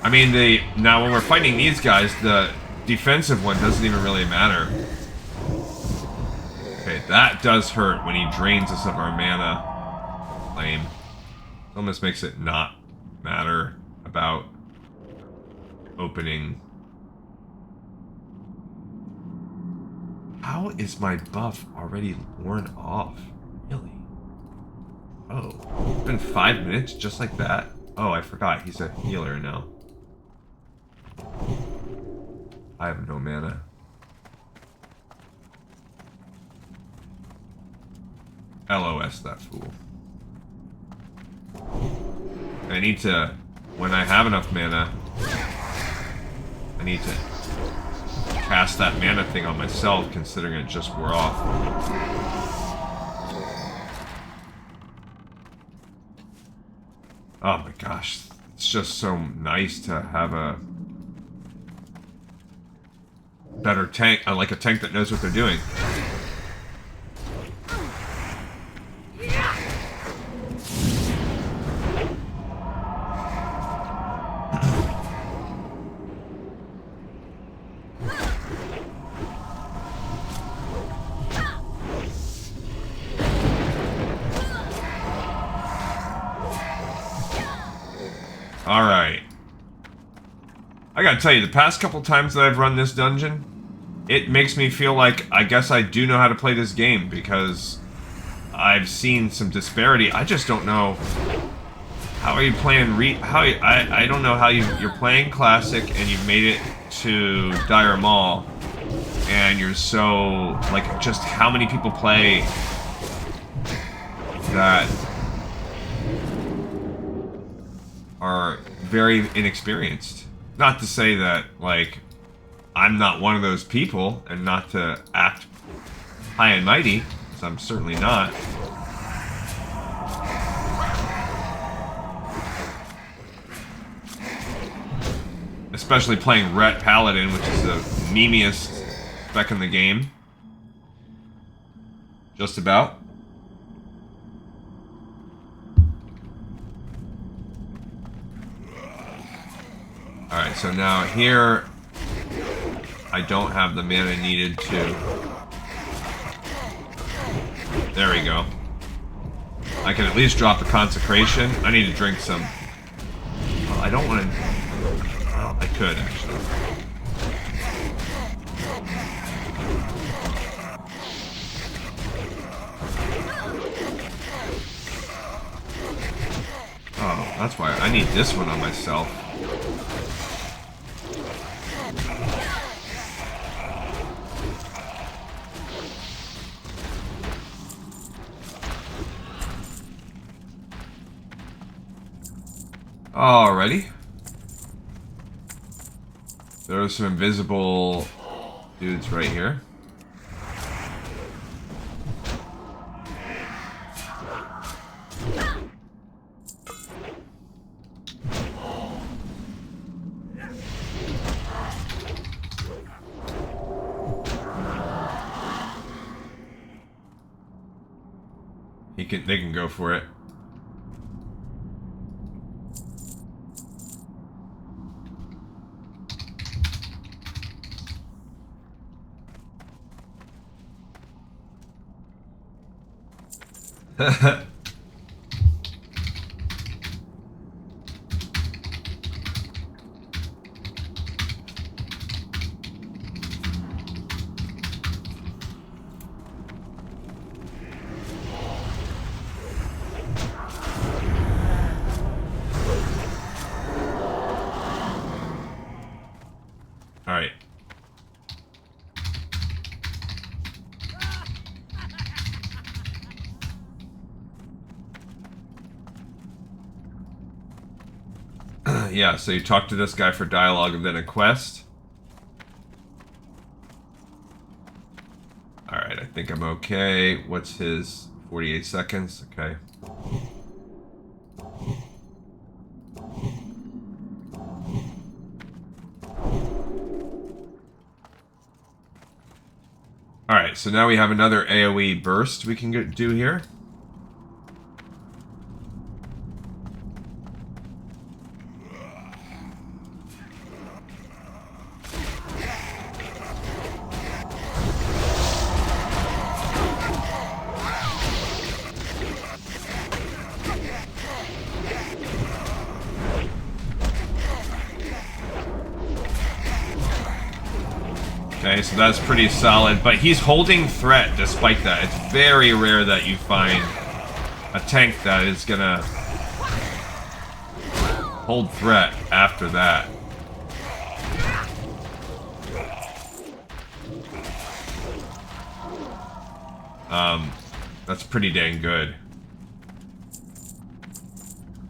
I mean, now when we're fighting these guys, the defensive one doesn't even really matter. Okay, that does hurt when he drains us of our mana. Lame. Almost makes it not matter about opening. How is my buff already worn off? Really? Oh, it's been 5 minutes just like that? Oh, I forgot. He's a healer now. I have no mana. LOS, that fool. I need to... When I have enough mana, I need to cast that mana thing on myself, considering it just wore off. Oh my gosh. It's just so nice to have a better tank, like a tank that knows what they're doing. Alright. I gotta tell you, the past couple times that I've run this dungeon, it makes me feel like I guess I do know how to play this game, because I've seen some disparity. I just don't know. How are you playing I don't know how you're playing Classic and you've made it to Dire Maul, and you're so, like, just how many people play that are very inexperienced. Not to say that, like, I'm not one of those people, and not to act high and mighty, because I'm certainly not. Especially playing Ret Paladin, which is the memeiest spec in the game. Just about. Alright, so now here, I don't have the mana needed to... There we go. I can at least drop the Consecration. I need to drink some... Well, I don't want to... Well, I could, actually. Oh, that's why I need this one on myself. Alrighty. There's some invisible dudes right here. They can go for it. Yeah, so you talk to this guy for dialogue and then a quest. Alright, I think I'm okay. What's his 48 seconds? Okay. Alright, so now we have another AoE burst we can do here. Okay, so that's pretty solid, but he's holding threat despite that. It's very rare that you find a tank that is gonna hold threat after that. That's pretty dang good.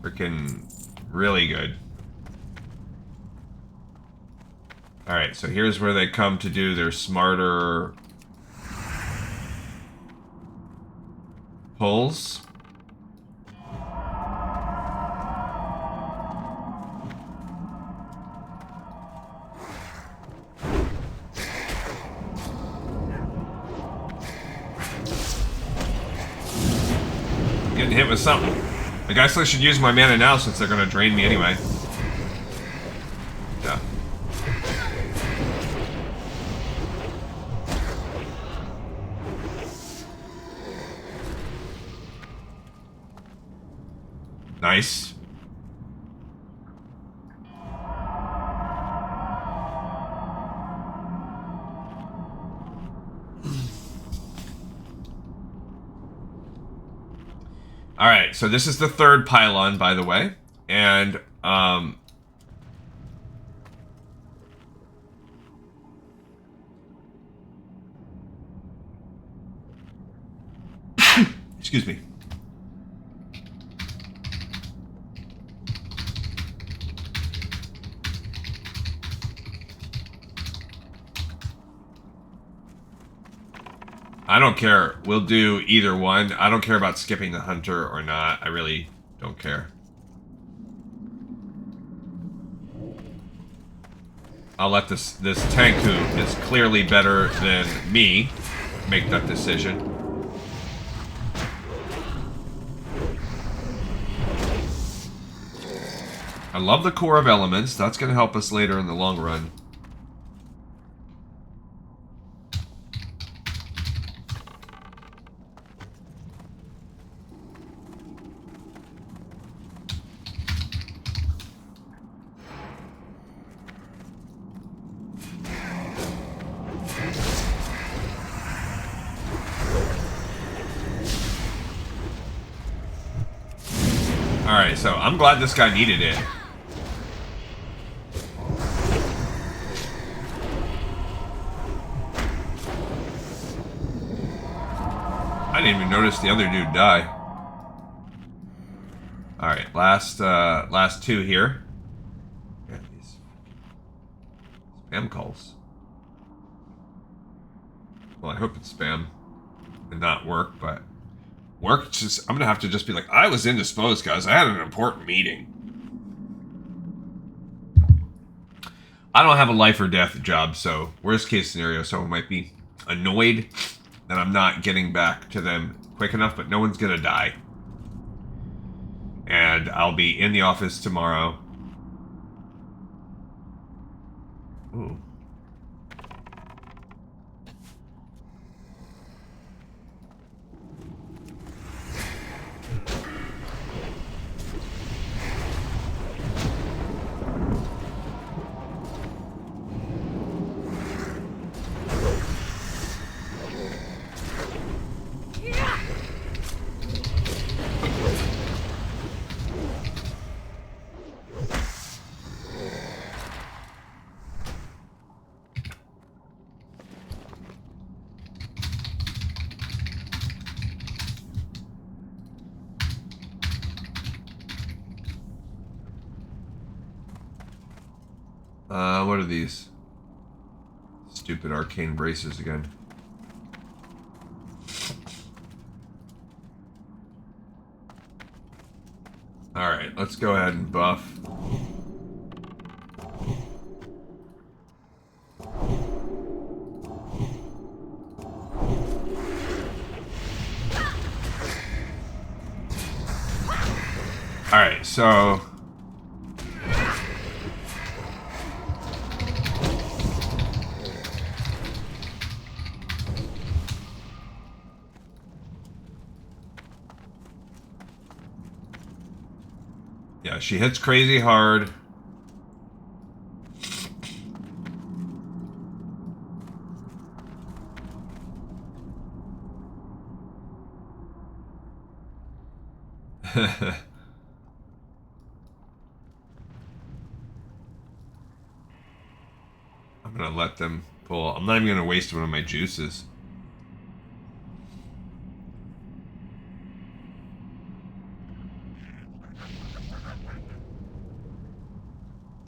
Freaking really good. Alright, so here's where they come to do their smarter pulls. Getting hit with something. I guess I should use my mana now since they're gonna drain me anyway. Yeah. Nice. Alright, so this is the third pylon, by the way. And, excuse me. I don't care. We'll do either one. I don't care about skipping the hunter or not. I really don't care. I'll let this tank who is clearly better than me make that decision. I love the core of elements. That's going to help us later in the long run. Alright, so I'm glad this guy needed it. I didn't even notice the other dude die. Alright, last two here. Yeah, these spam calls. Well, I hope it's spam and not work, but work, just, I'm gonna have to just be like, I was indisposed, guys. I had an important meeting. I don't have a life or death job, so worst case scenario, someone might be annoyed that I'm not getting back to them quick enough, but no one's gonna die. And I'll be in the office tomorrow. Ooh. What are these? Stupid arcane braces again. Alright, let's go ahead and buff. Alright, so... yeah, she hits crazy hard. I'm gonna let them pull. I'm not even gonna waste one of my juices.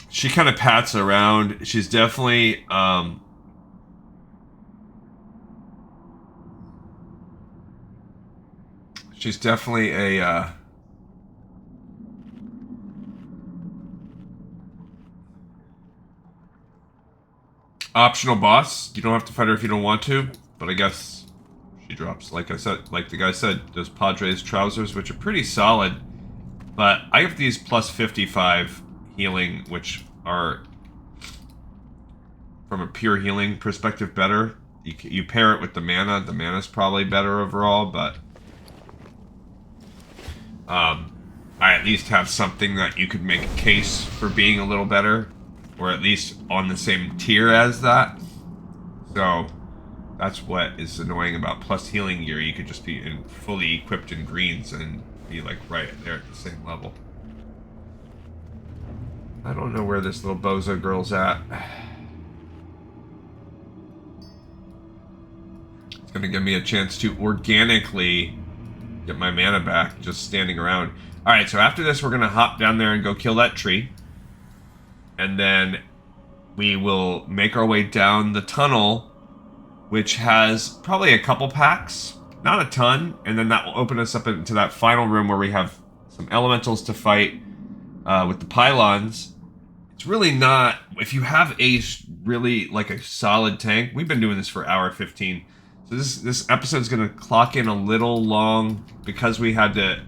She kind of pats around. She's definitely a optional boss. You don't have to fight her if you don't want to, but I guess she drops. Like I said, like the guy said, those Padres trousers, which are pretty solid. But I have these plus 55 healing, which are, from a pure healing perspective, better. You pair it with the mana. The mana's probably better overall, but I at least have something that you could make a case for being a little better, or at least on the same tier as that. So that's what is annoying about plus healing gear. You could just be fully equipped in greens and be like right there at the same level. I don't know where this little bozo girl's at. It's gonna give me a chance to organically get my mana back just standing around. Alright, so after this we're gonna hop down there and go kill that tree. And then we will make our way down the tunnel, which has probably a couple packs, not a ton, and then that will open us up into that final room where we have some elementals to fight with the pylons. It's really not, if you have a really like a solid tank, we've been doing this for hour 15, so this episode's gonna clock in a little long because we had to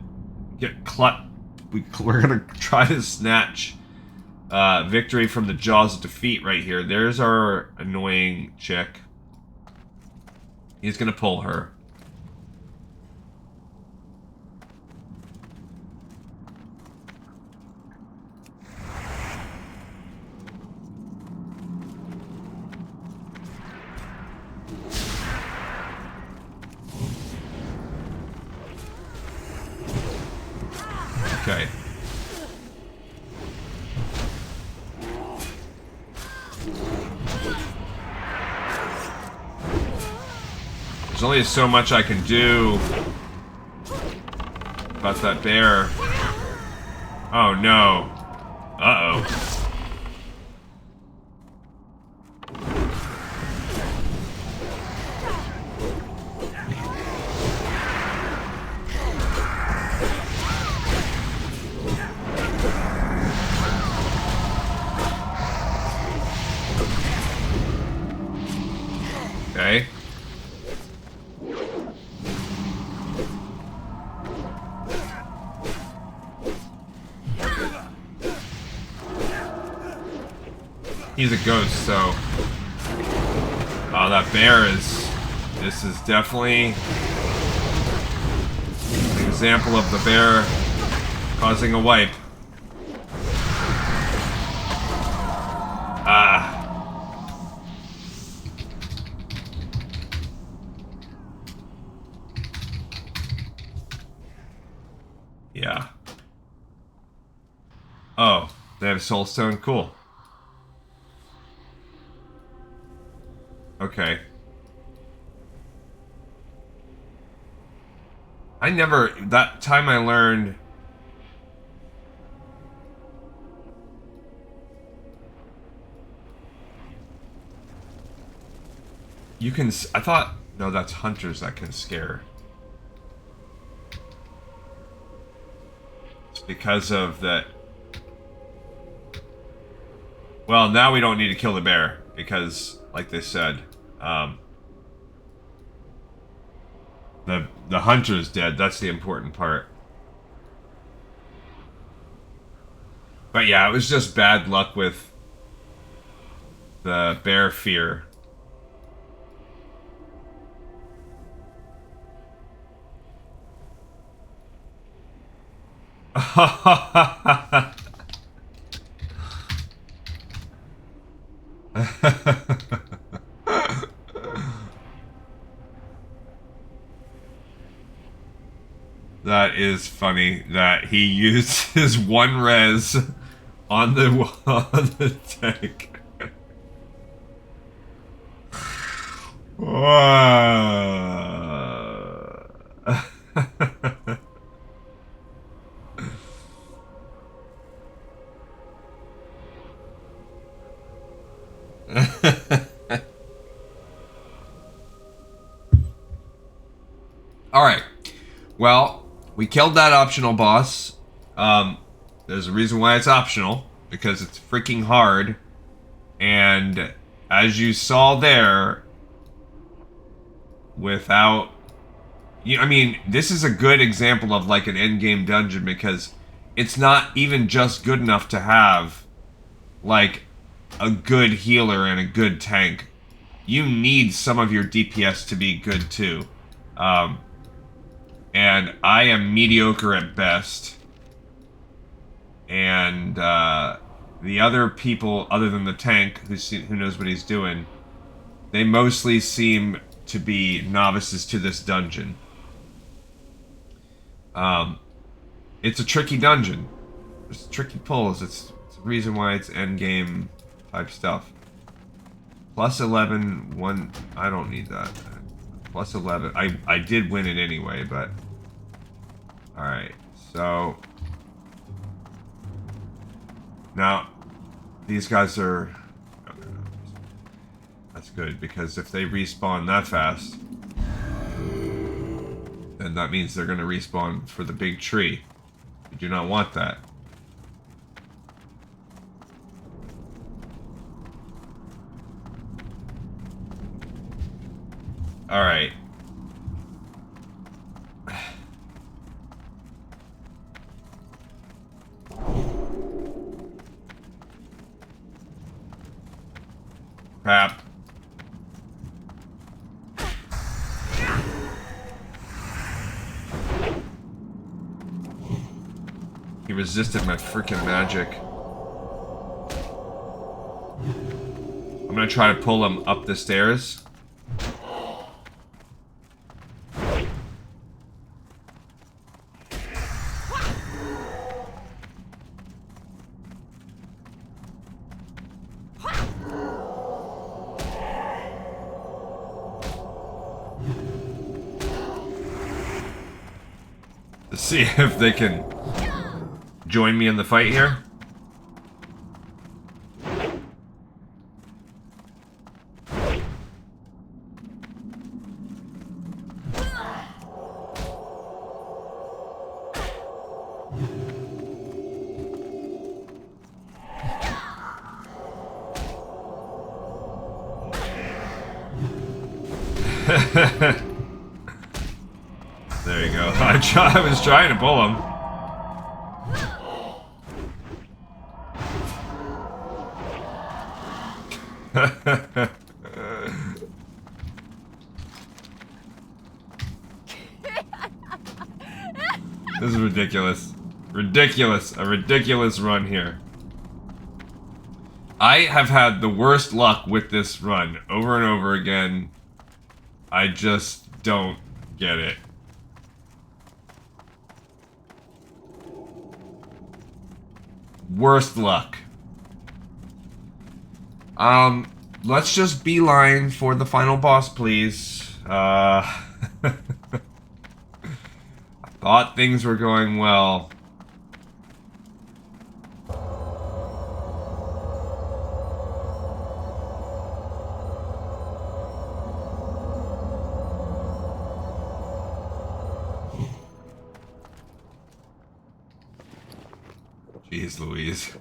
get we're gonna try to snatch victory from the jaws of defeat right here. There's our annoying chick. He's gonna pull her. Okay. There's only so much I can do about that bear. Oh no. Uh-oh. Okay. He's a ghost, so... oh, that bear is... this is definitely an example of the bear causing a wipe. Ah. Yeah. Oh, they have soul stone? Cool. Okay. I never... that time I learned... You can... I thought... No, that's hunters that can scare. It's because of that... Well, now we don't need to kill the bear. Because, like they said, the hunter's dead. That's the important part. But yeah, it was just bad luck with the bear fear. That is funny that he used his one res on the tank. Alright. Well, we killed that optional boss. There's a reason why it's optional. Because it's freaking hard. And as you saw there, without... I mean, this is a good example of like an endgame dungeon because it's not even just good enough to have like a good healer and a good tank. You need some of your DPS to be good too. And I am mediocre at best. And the other people, other than the tank, who knows what he's doing, they mostly seem to be novices to this dungeon. It's a tricky dungeon. There's tricky pulls. It's the reason why it's endgame type stuff. Plus 11, one... I don't need that. Plus 11. I did win it anyway, but... Alright, so... Now, these guys are... Okay, that's good, because if they respawn that fast... then that means they're going to respawn for the big tree. We do not want that. Alright. Crap. He resisted my freaking magic. I'm gonna try to pull him up the stairs. To see if they can join me in the fight here. There you go. I was trying to pull him. This is ridiculous. Ridiculous. A ridiculous run here. I have had the worst luck with this run over and over again. I just don't get it. Worst luck. Let's just beeline for the final boss, please. I thought things were going well. Jeez Louise.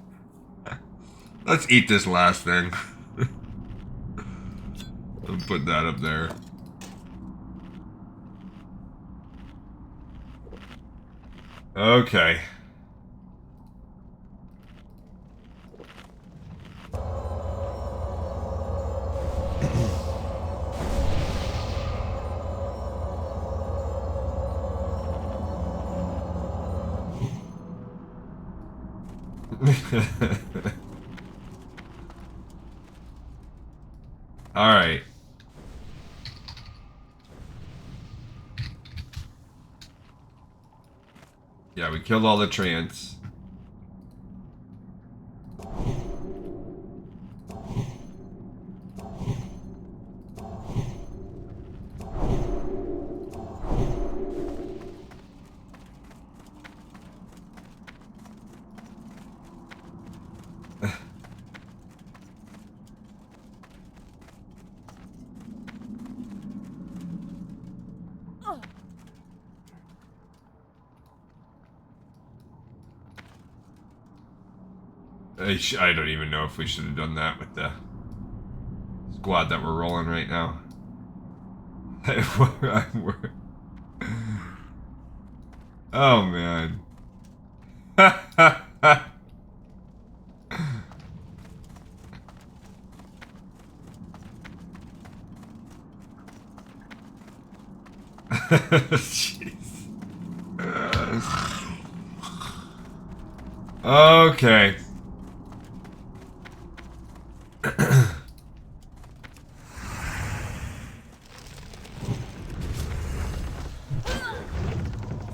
Let's eat this last thing. I'll put that up there. Okay. All right. Yeah, we killed all the treants. I don't even know if we should have done that with the squad that we're rolling right now. Oh, man. Jeez. Okay.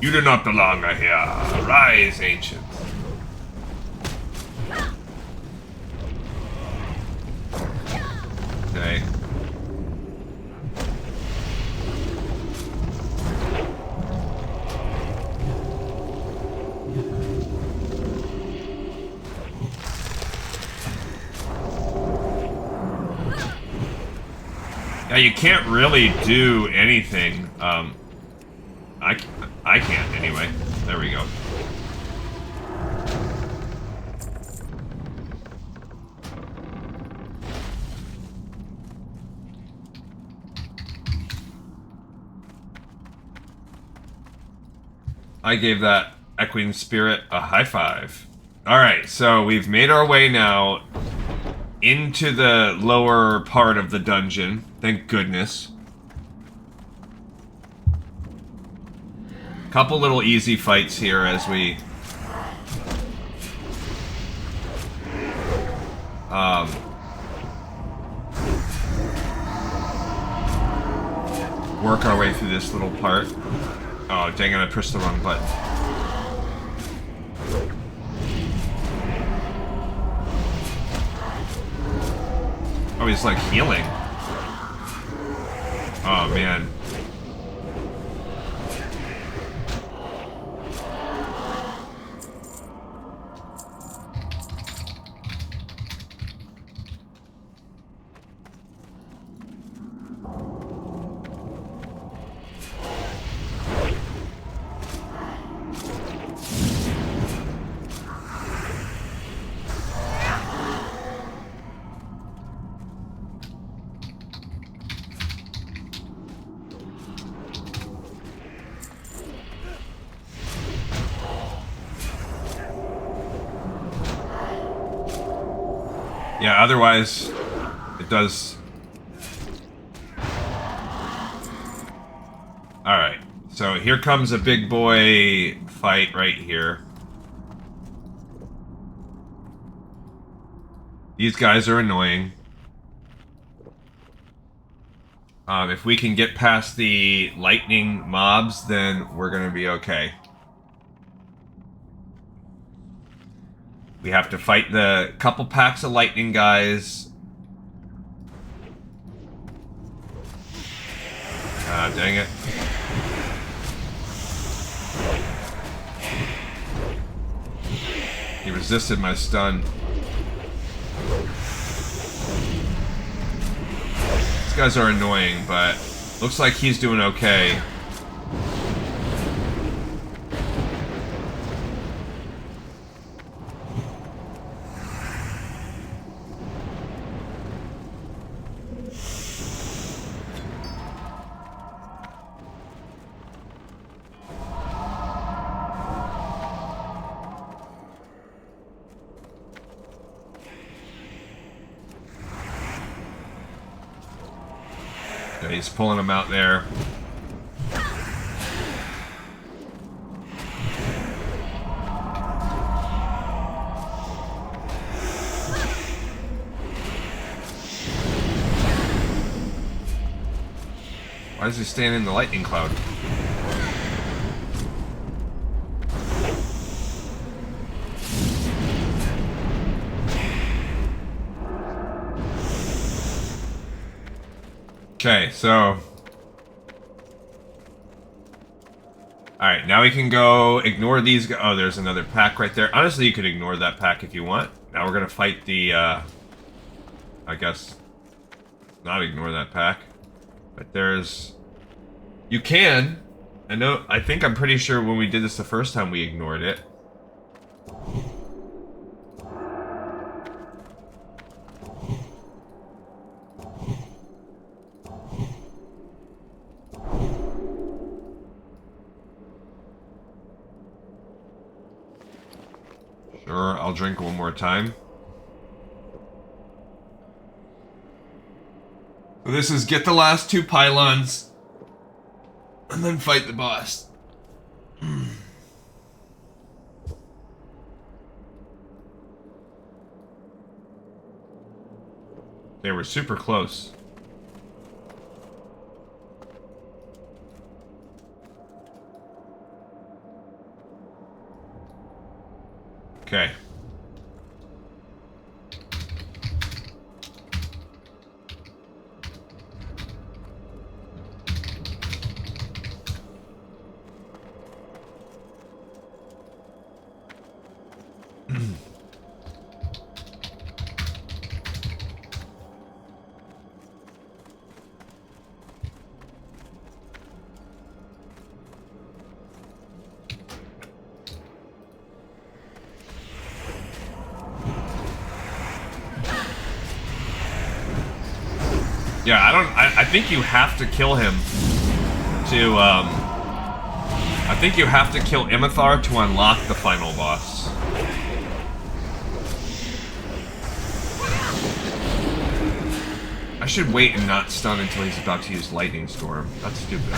You do not belong here. Arise, ancient. Okay. Yeah, you can't really do anything. I can't anyway. There we go. I gave that equine spirit a high five. Alright, so we've made our way now into the lower part of the dungeon. Thank goodness. Couple little easy fights here as we work our way through this little part. Oh, dang it, I pushed the wrong button. Oh, he's like healing. Oh, man. Yeah, otherwise, it does... Alright, so here comes a big boy fight right here. These guys are annoying. If we can get past the lightning mobs, then we're gonna be okay. We have to fight the couple packs of lightning guys. Ah, dang it. He resisted my stun. These guys are annoying, but looks like he's doing okay. Okay, he's pulling him out there. Why is he staying in the lightning cloud? Okay, so... Alright, now we can go ignore these guys. Oh, there's another pack right there. Honestly, you could ignore that pack if you want. Now we're gonna fight the, I guess... Not ignore that pack. But there's... You can. I think I'm pretty sure when we did this the first time we ignored it. Sure, I'll drink one more time. So this is get the last 2 pylons. And then fight the boss. They were super close. Okay. Yeah, I think you have to kill him to, I think you have to kill Imithar to unlock the final boss. I should wait and not stun until he's about to use Lightning Storm. That's stupid.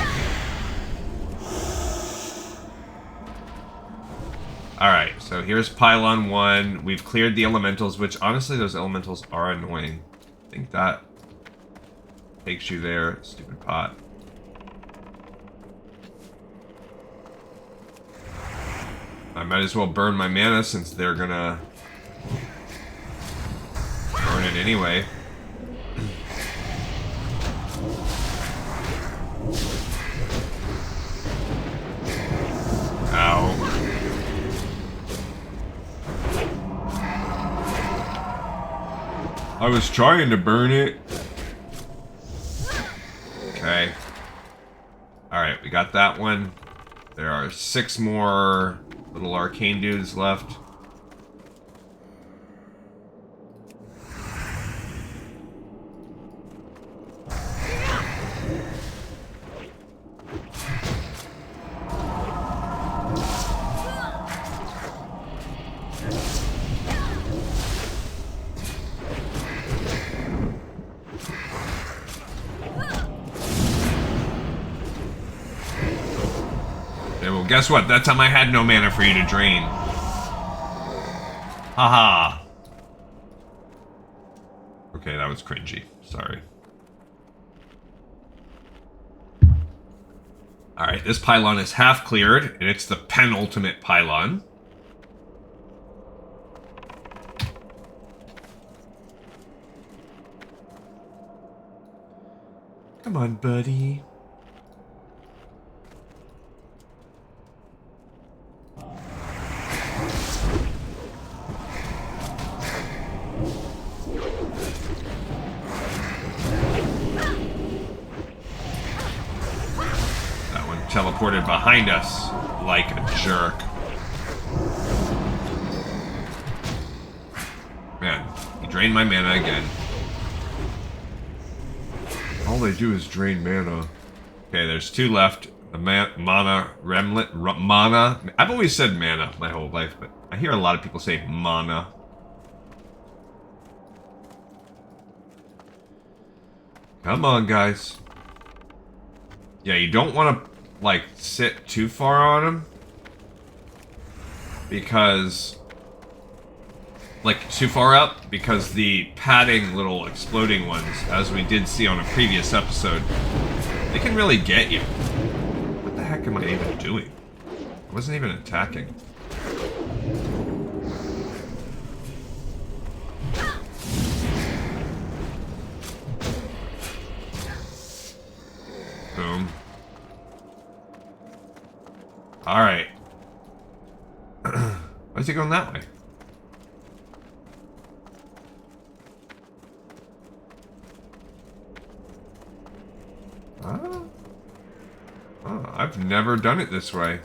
Alright, so here's Pylon 1. We've cleared the elementals, which honestly those elementals are annoying. I think that takes you there, stupid pot. I might as well burn my mana since they're gonna burn it anyway. Ow. I was trying to burn it. Okay. Alright, we got that one. There are 6 more little arcane dudes left. Guess what? That time I had no mana for you to drain. Haha. Okay, that was cringy. Sorry. Alright, this pylon is half cleared, and it's the penultimate pylon. Come on, buddy. Teleported behind us like a jerk. Man, he drained my mana again. All they do is drain mana. Okay, there's 2 left. The mana remnant. Mana. I've always said mana my whole life, but I hear a lot of people say mana. Come on, guys. Yeah, you don't want to, like, sit too far on him. Because... Like, too far up? Because the padding little exploding ones, as we did see on a previous episode, they can really get you. What the heck am I even doing? I wasn't even attacking. Boom. Alright. Why is he going that way? Oh, I've never done it this way.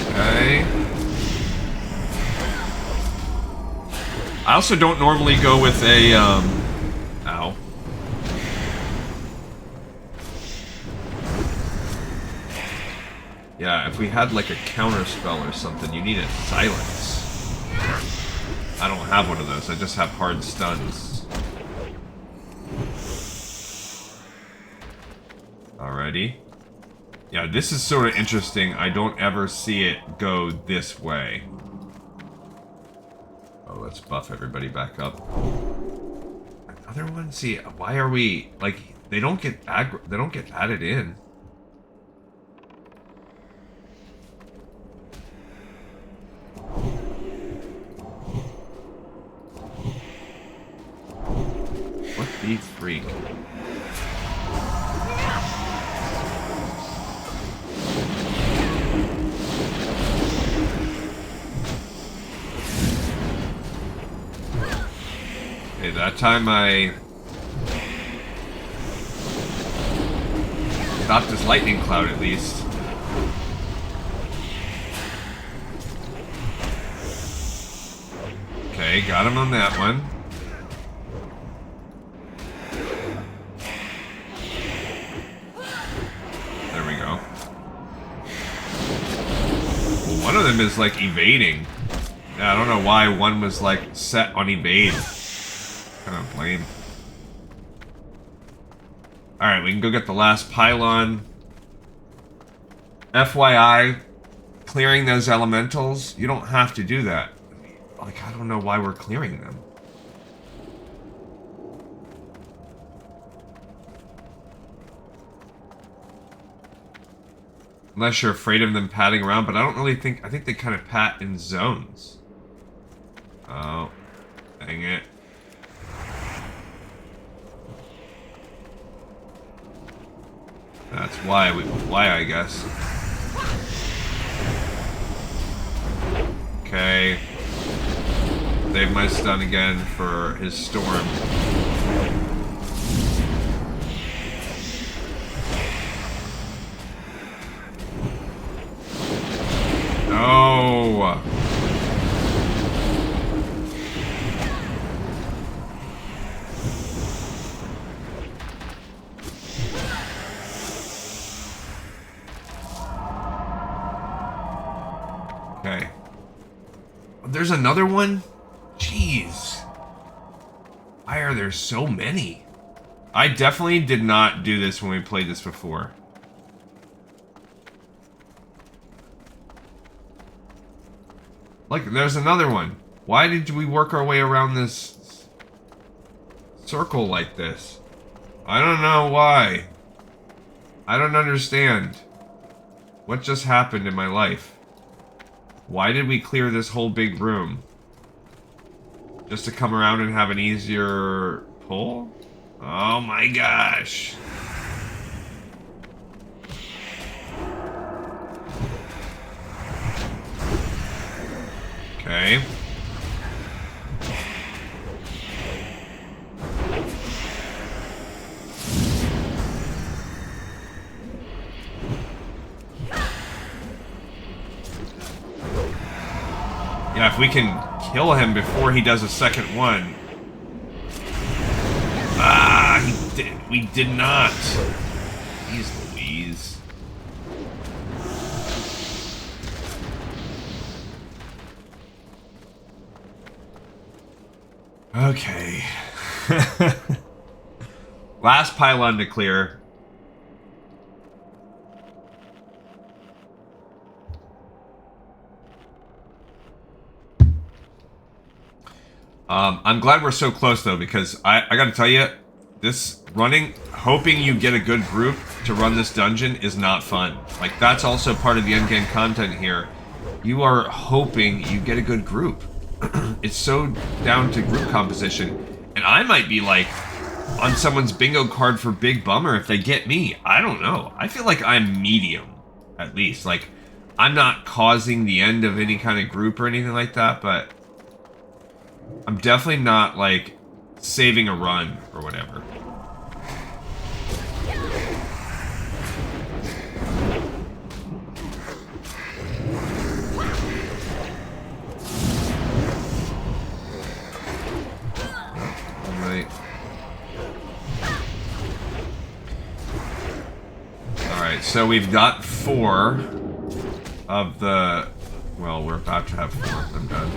Okay. I also don't normally go with a, ow. Yeah, if we had like a counter spell or something, you needed silence. I don't have one of those, I just have hard stuns. Alrighty. Yeah, this is sort of interesting. I don't ever see it go this way. Oh, let's buff everybody back up. Another one? See, why are we... Like, they don't get added in. What the freak? Okay, that time I stopped his lightning cloud at least. Okay, got him on that one. There we go. Well, one of them is like evading. Yeah, I don't know why one was like set on evade. Kind of lame. Alright, we can go get the last pylon. FYI, clearing those elementals, you don't have to do that. Like, I don't know why we're clearing them. Unless you're afraid of them padding around, but I don't really think... I think they kind of pat in zones. Oh, dang it. That's why I guess. Okay. Save my stun again for his storm. No. Okay. There's another one? Jeez. Why are there so many? I definitely did not do this when we played this before. Look, there's another one. Why did we work our way around this circle like this? I don't know why. I don't understand. What just happened in my life? Why did we clear this whole big room? Just to come around and have an easier pull? Oh my gosh. Okay. Yeah, if we can kill him before he does a second one. Ah, we did not. Jeez Louise. Okay. Last pylon to clear. I'm glad we're so close though, because I gotta tell you, this hoping you get a good group to run this dungeon is not fun. Like, that's also part of the endgame content here. You are hoping you get a good group. It's so down to group composition. And I might be like on someone's bingo card for Big Bummer if they get me. I don't know. I feel like I'm medium, at least. Like, I'm not causing the end of any kind of group or anything like that, but I'm definitely not, like, saving a run or whatever. Alright, so we've got 4 of the... Well, we're about to have 4 of them done.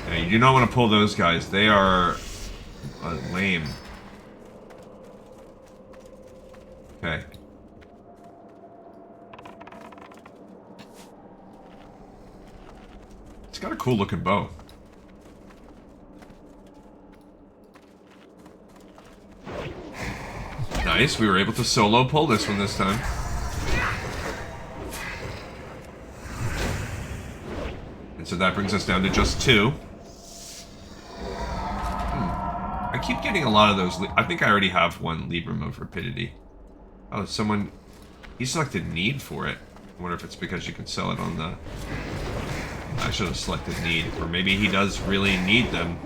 Yeah, you do not want to pull those guys. They are lame. Okay. It's got a cool looking bow. Nice, we were able to solo pull this one this time. And so that brings us down to just 2. I keep getting a lot of those. I think I already have one Libram of Rapidity. Oh, someone... He selected Need for it. I wonder if it's because you can sell it on the... I should have selected Need. Or maybe he does really need them.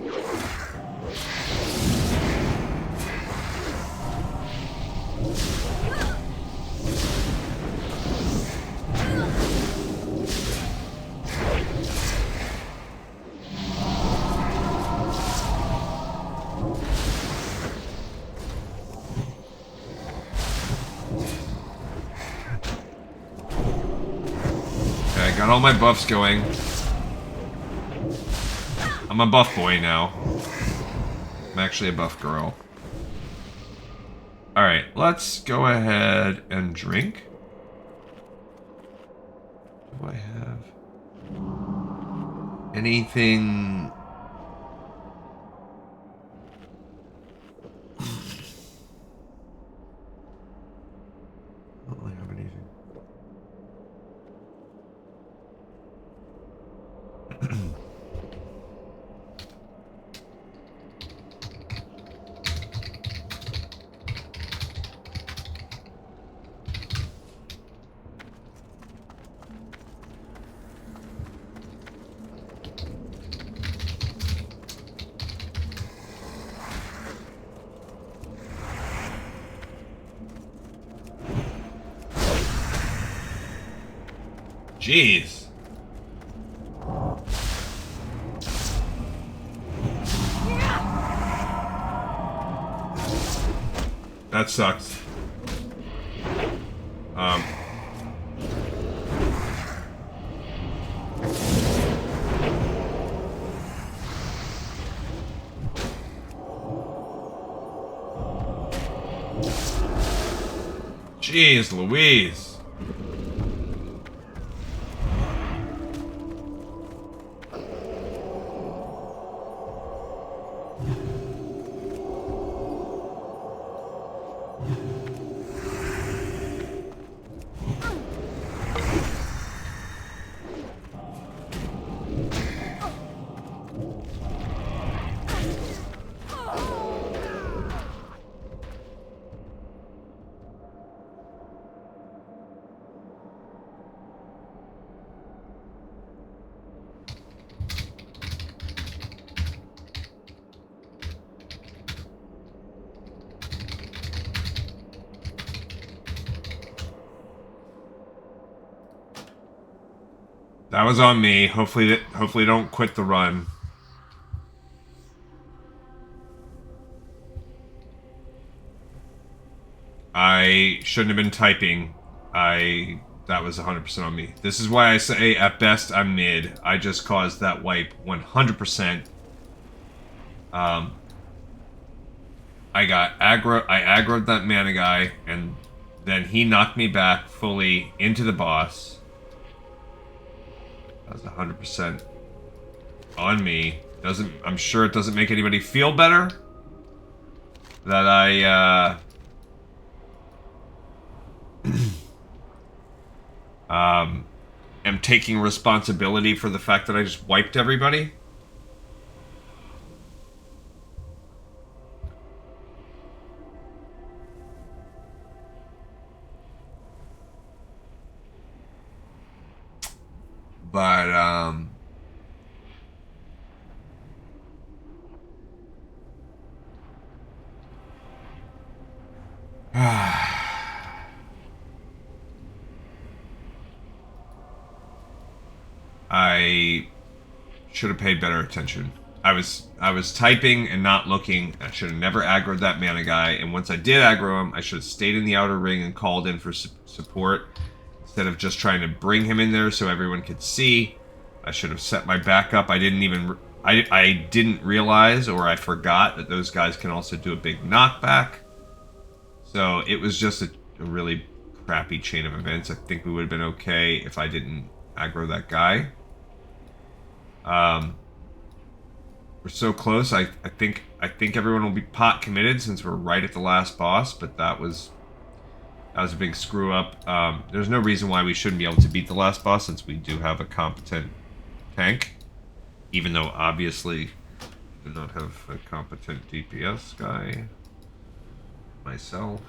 Got all my buffs going. I'm a buff boy now. I'm actually a buff girl. Alright, let's go ahead and drink. Do I have anything? I don't really have anything. Jeez. That sucks. Jeez Louise. That was on me. Hopefully don't quit the run. I shouldn't have been typing. I That was 100% on me. This is why I say, at best, I'm mid. I just caused that wipe 100%. I got aggro. I aggroed that mana guy, and then he knocked me back fully into the boss. That was 100% on me. I'm sure it doesn't make anybody feel better that I am taking responsibility for the fact that I just wiped everybody. But I should have paid better attention. I was typing and not looking. I should have never aggroed that mana guy. And once I did aggro him, I should have stayed in the outer ring and called in for support instead of just trying to bring him in there so everyone could see. I should have set my backup. I didn't realize, or I forgot, that those guys can also do a big knockback. So it was just a really crappy chain of events. I think we would have been okay if I didn't aggro that guy. We're so close. I think everyone will be pot committed since we're right at the last boss, but that was a big screw up. There's no reason why we shouldn't be able to beat the last boss since we do have a competent tank, even though obviously we do not have a competent DPS guy myself.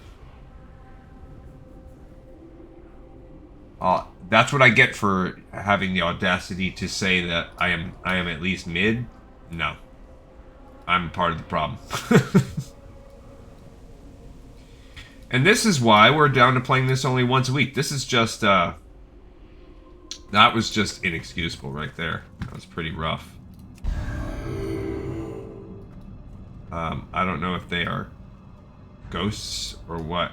That's what I get for having the audacity to say that I am at least mid. No. I'm part of the problem. And this is why we're down to playing this only once a week. This is just, that was just inexcusable right there. That was pretty rough. I don't know if they are ghosts or what.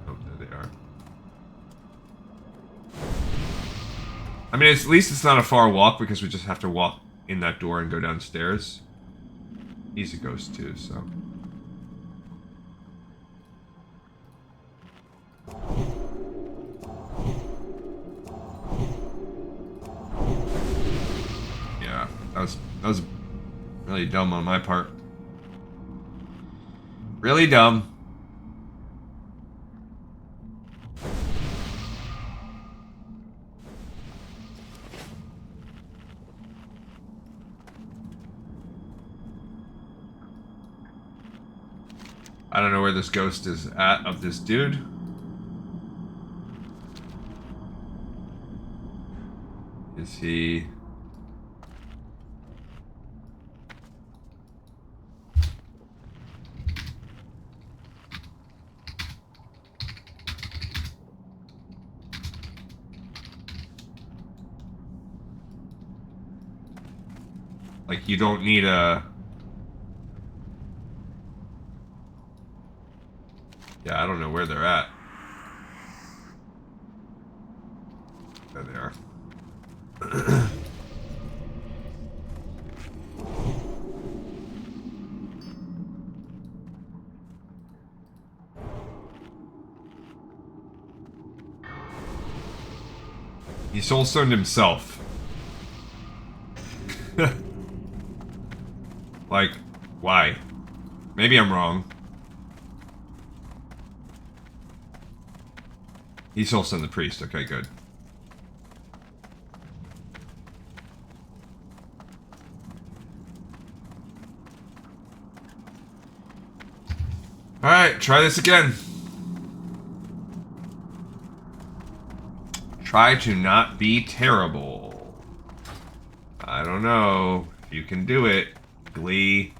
Oh, there they are. I mean, at least it's not a far walk because we just have to walk in that door and go downstairs. He's a ghost too, so. Yeah, that was really dumb on my part. Really dumb. I don't know where this ghost is at of this dude. Is he... Like, you don't need a... Yeah, I don't know where they're at. There they are. He soulstoned himself. Like, why? Maybe I'm wrong. He's also the priest. Okay, good. Alright, try this again. Try to not be terrible. I don't know if you can do it, Glee.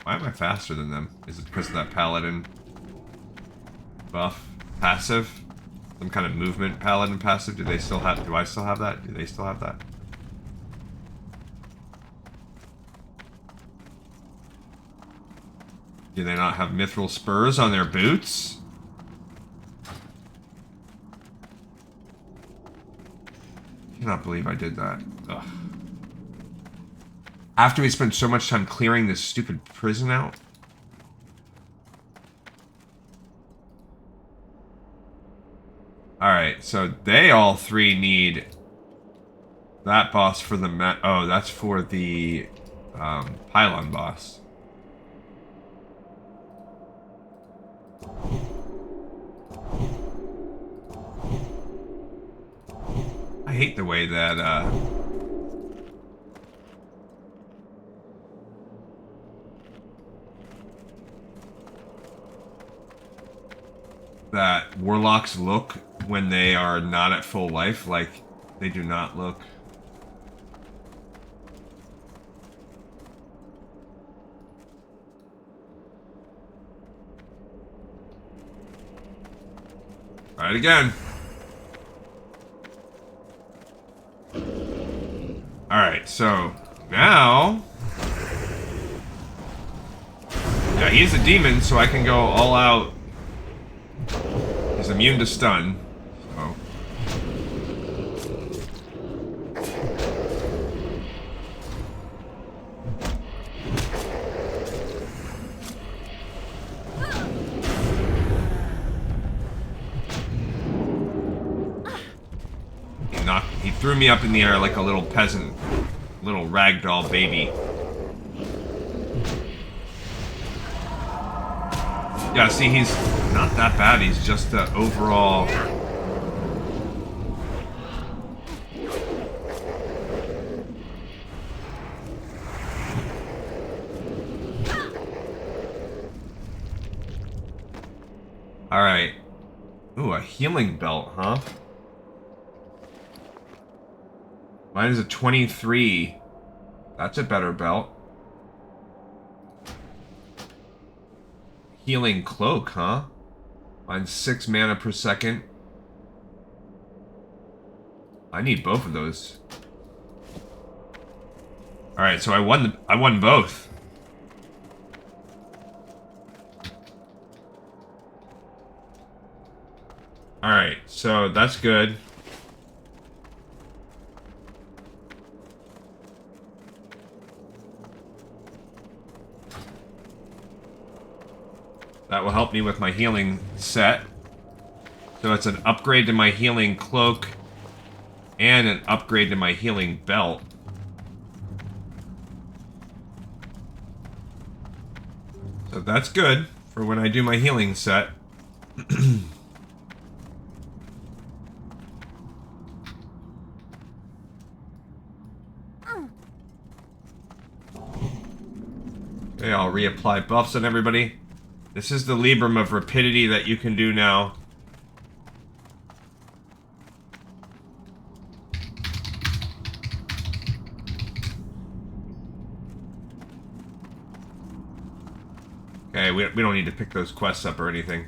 Why am I faster than them? Is it because of that paladin buff? Passive? Some kind of movement paladin passive? Do I still have that? Do they still have that? Do they not have mithril spurs on their boots? I cannot believe I did that. Ugh. After we spent so much time clearing this stupid prison out? Alright, so they all three need that boss for the... Oh, that's for the pylon boss. I hate the way that that warlocks look when they are not at full life. Like, they do not look. Try it again. Alright, so now... Yeah, he's a demon, so I can go all out. He's immune to stun. So. He threw me up in the air like a little peasant, little ragdoll baby. Yeah, see, he's not that bad. He's just the overall... Alright. Ooh, a healing belt, huh? Mine is a 23. That's a better belt. Healing cloak, huh? Mine's 6 mana per second. I need both of those. Alright, so I won both. Alright, so that's good. That will help me with my healing set. So it's an upgrade to my healing cloak and an upgrade to my healing belt. So that's good for when I do my healing set. Okay, I'll reapply buffs on everybody. This is the Librum of Rapidity that you can do now. Okay, we don't need to pick those quests up or anything.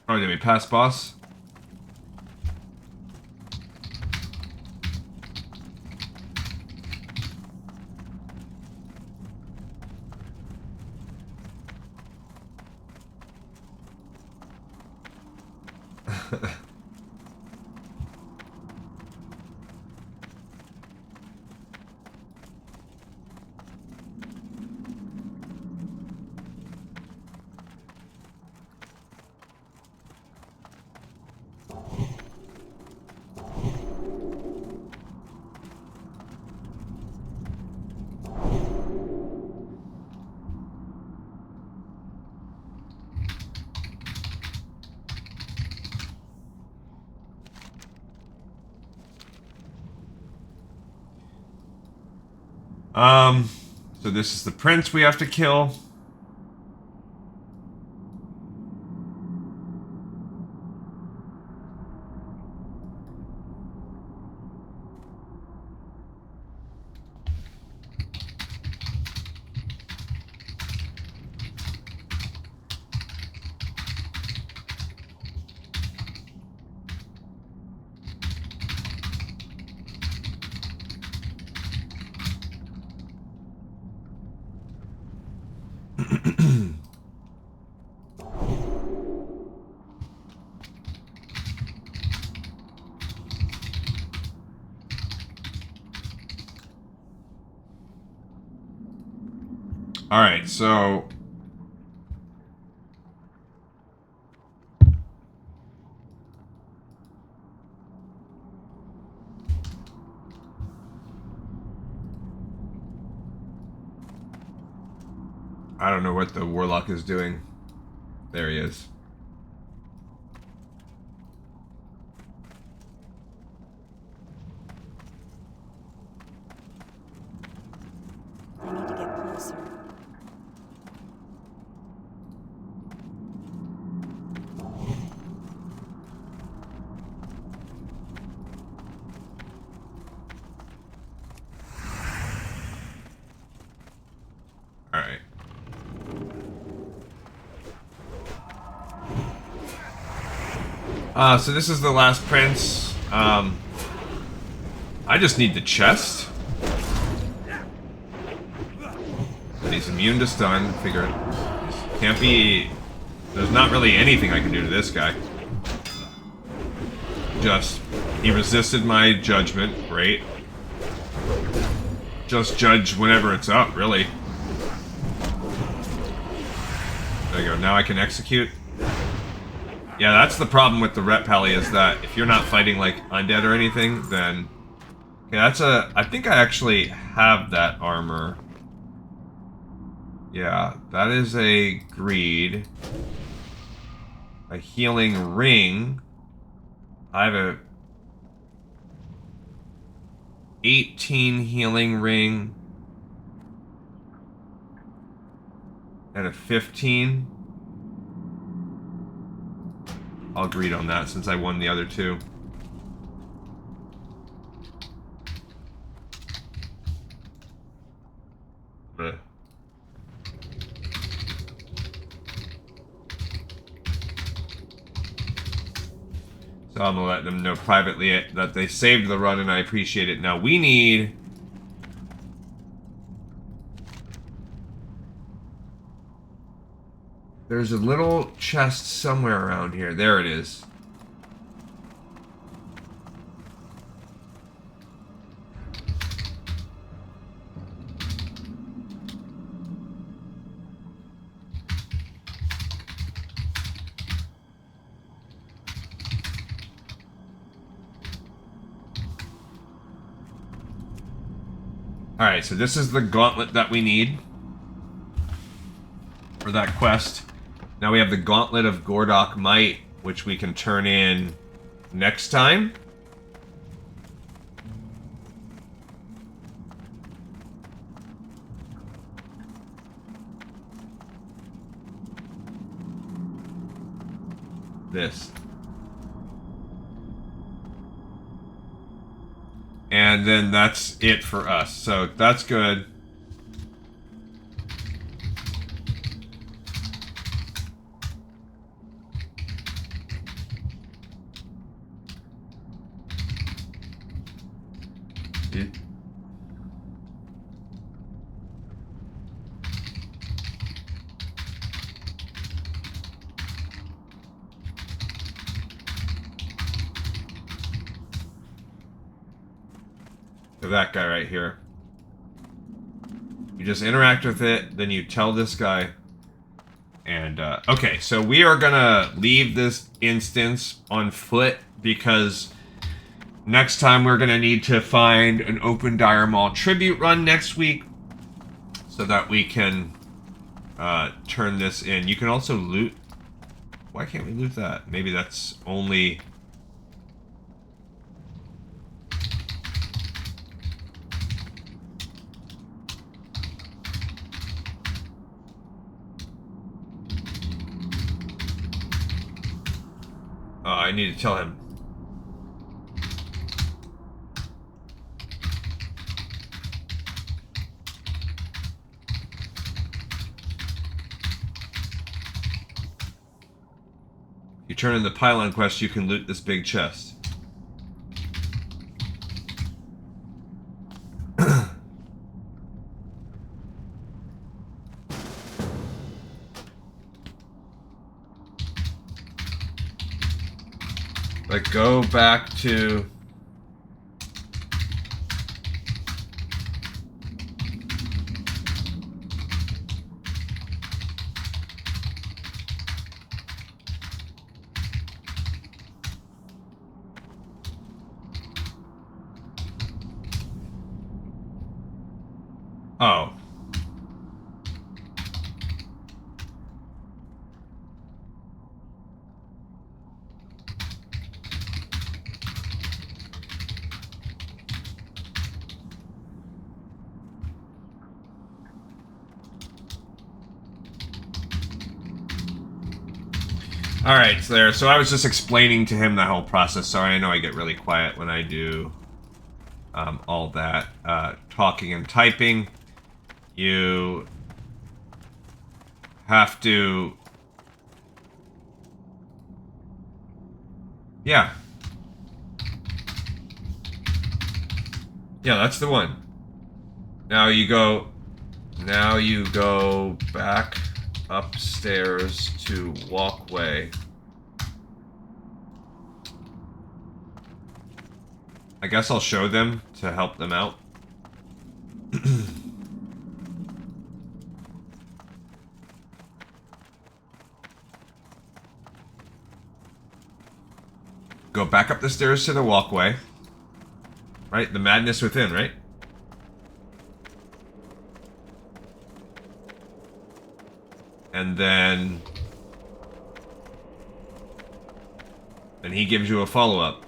Oh, did we pass boss? So this is the prince we have to kill. Alright, so... I don't know what the Warlock is doing. There he is. I need to get closer. Alright. So this is the last prince. I just need the chest. But he's immune to stun. Figure can't be... There's not really anything I can do to this guy. Just... He resisted my judgment. Great. Just judge whenever it's up, really. There you go. Now I can execute. Yeah, that's the problem with the Ret Pally, is that if you're not fighting, like, undead or anything, then... Okay, that's a... I think I actually have that armor. Yeah, that is a greed. A healing ring. I have a... 18 healing ring. And a 15. I'll agree on that since I won the other two. So I'm gonna let them know privately that they saved the run and I appreciate it. Now we need... There's a little chest somewhere around here. There it is. Alright, so this is the gauntlet that we need for that quest. Now we have the Gauntlet of Gordok Might, which we can turn in next time. This. And then that's it for us. So that's good. So that guy right here. You just interact with it, then you tell this guy. And, okay, so we are gonna leave this instance on foot because next time we're gonna need to find an open Dire Maul tribute run next week so that we can turn this in. You can also loot. Why can't we loot that? Maybe that's only... I need to tell him. You turn in the pylon quest, you can loot this big chest. Like, go back to... Oh. Alright, so I was just explaining to him the whole process. Sorry, I know I get really quiet when I do all that talking and typing. You have to... Yeah. Yeah, that's the one. Now you go back upstairs to walkway. I guess I'll show them to help them out. Go back up the stairs to the walkway. Right? The madness within, right? And then he gives you a follow-up.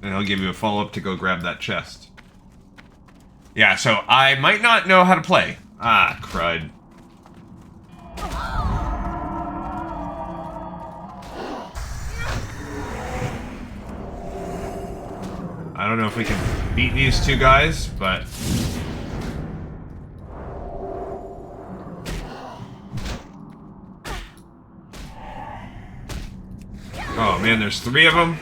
And he'll give you a follow-up to go grab that chest. Yeah, so I might not know how to play. Ah, crud. I don't know if we can beat these two guys, but... Oh man, there's 3 of them?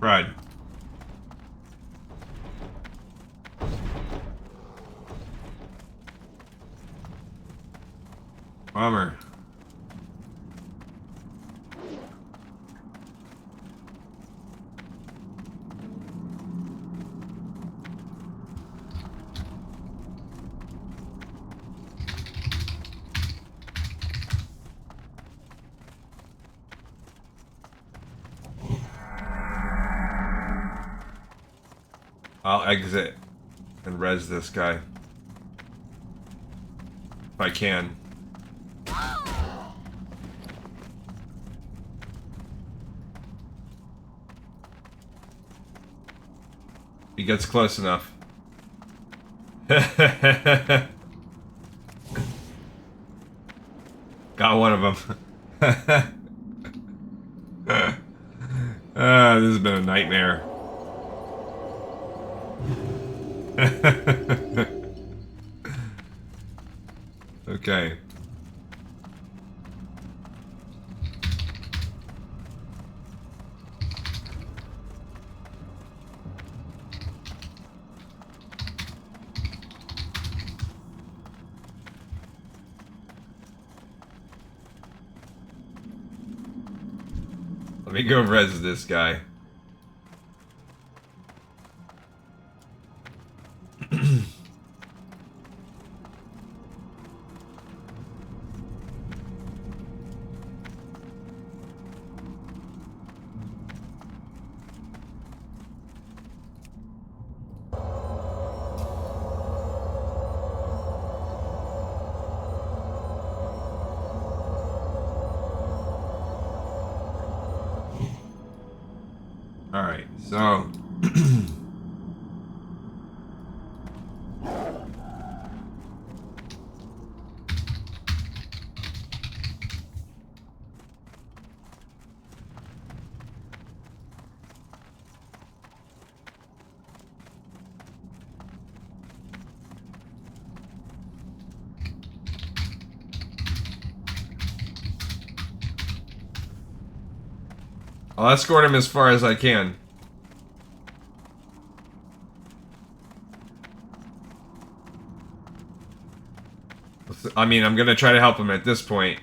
Right. Bummer. I'll exit and res this guy. If I can. He gets close enough. Got one of them. This has been a nightmare. Okay. Let me go res this guy. Alright, so... I'll escort him as far as I can. I mean, I'm gonna try to help him at this point.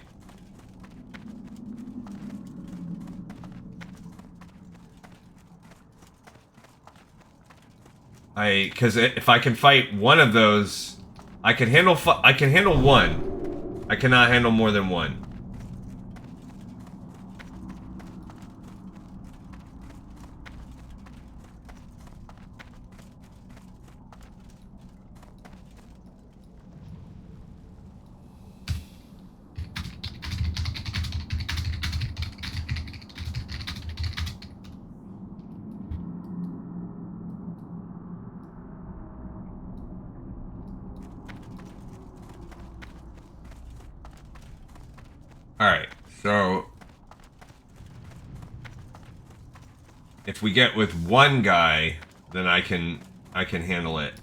Because if I can fight one of those, I can handle one. I cannot handle more than one. Alright, so if we get with one guy, then I can handle it.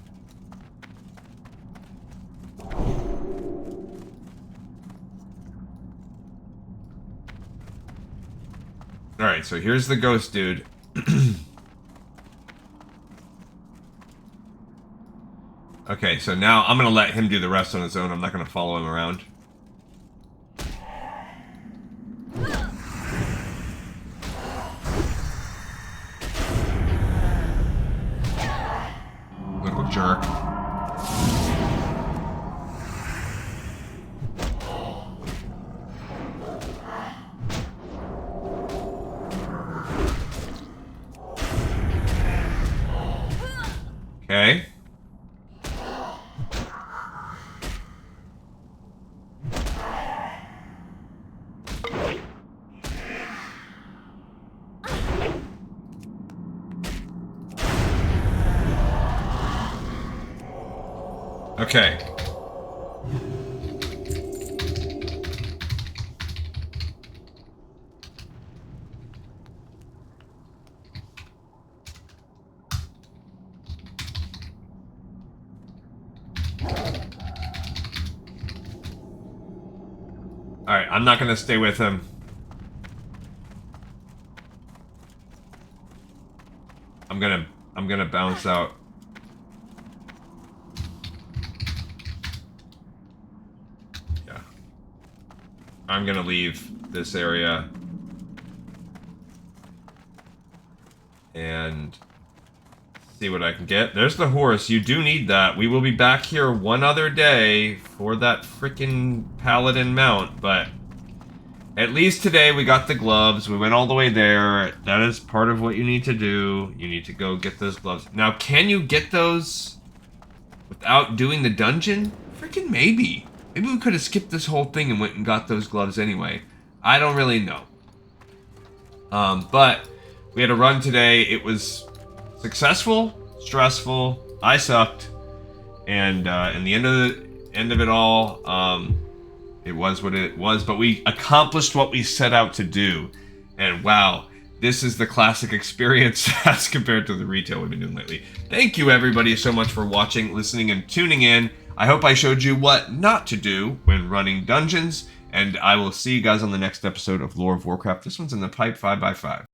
Alright, so here's the ghost dude. Okay, so now I'm gonna let him do the rest on his own. I'm not gonna follow him around. Little jerk. Okay. Okay. Alright, I'm not gonna stay with him. I'm gonna bounce out. Yeah. I'm gonna leave this area. And see what I can get. There's the horse. You do need that. We will be back here one other day for that freaking paladin mount, but at least today we got the gloves. We went all the way there. That is part of what you need to do. You need to go get those gloves. Now, can you get those without doing the dungeon? Freaking maybe. Maybe we could have skipped this whole thing and went and got those gloves anyway. I don't really know. But we had a run today. It was successful, stressful. I sucked, and in the end of it all, it was what it was. But we accomplished what we set out to do, and wow, this is the classic experience as compared to the retail we've been doing lately. Thank you everybody so much for watching, listening, and tuning in. I hope I showed you what not to do when running dungeons, and I will see you guys on the next episode of Lore of Warcraft. This one's in the pipe 5x5.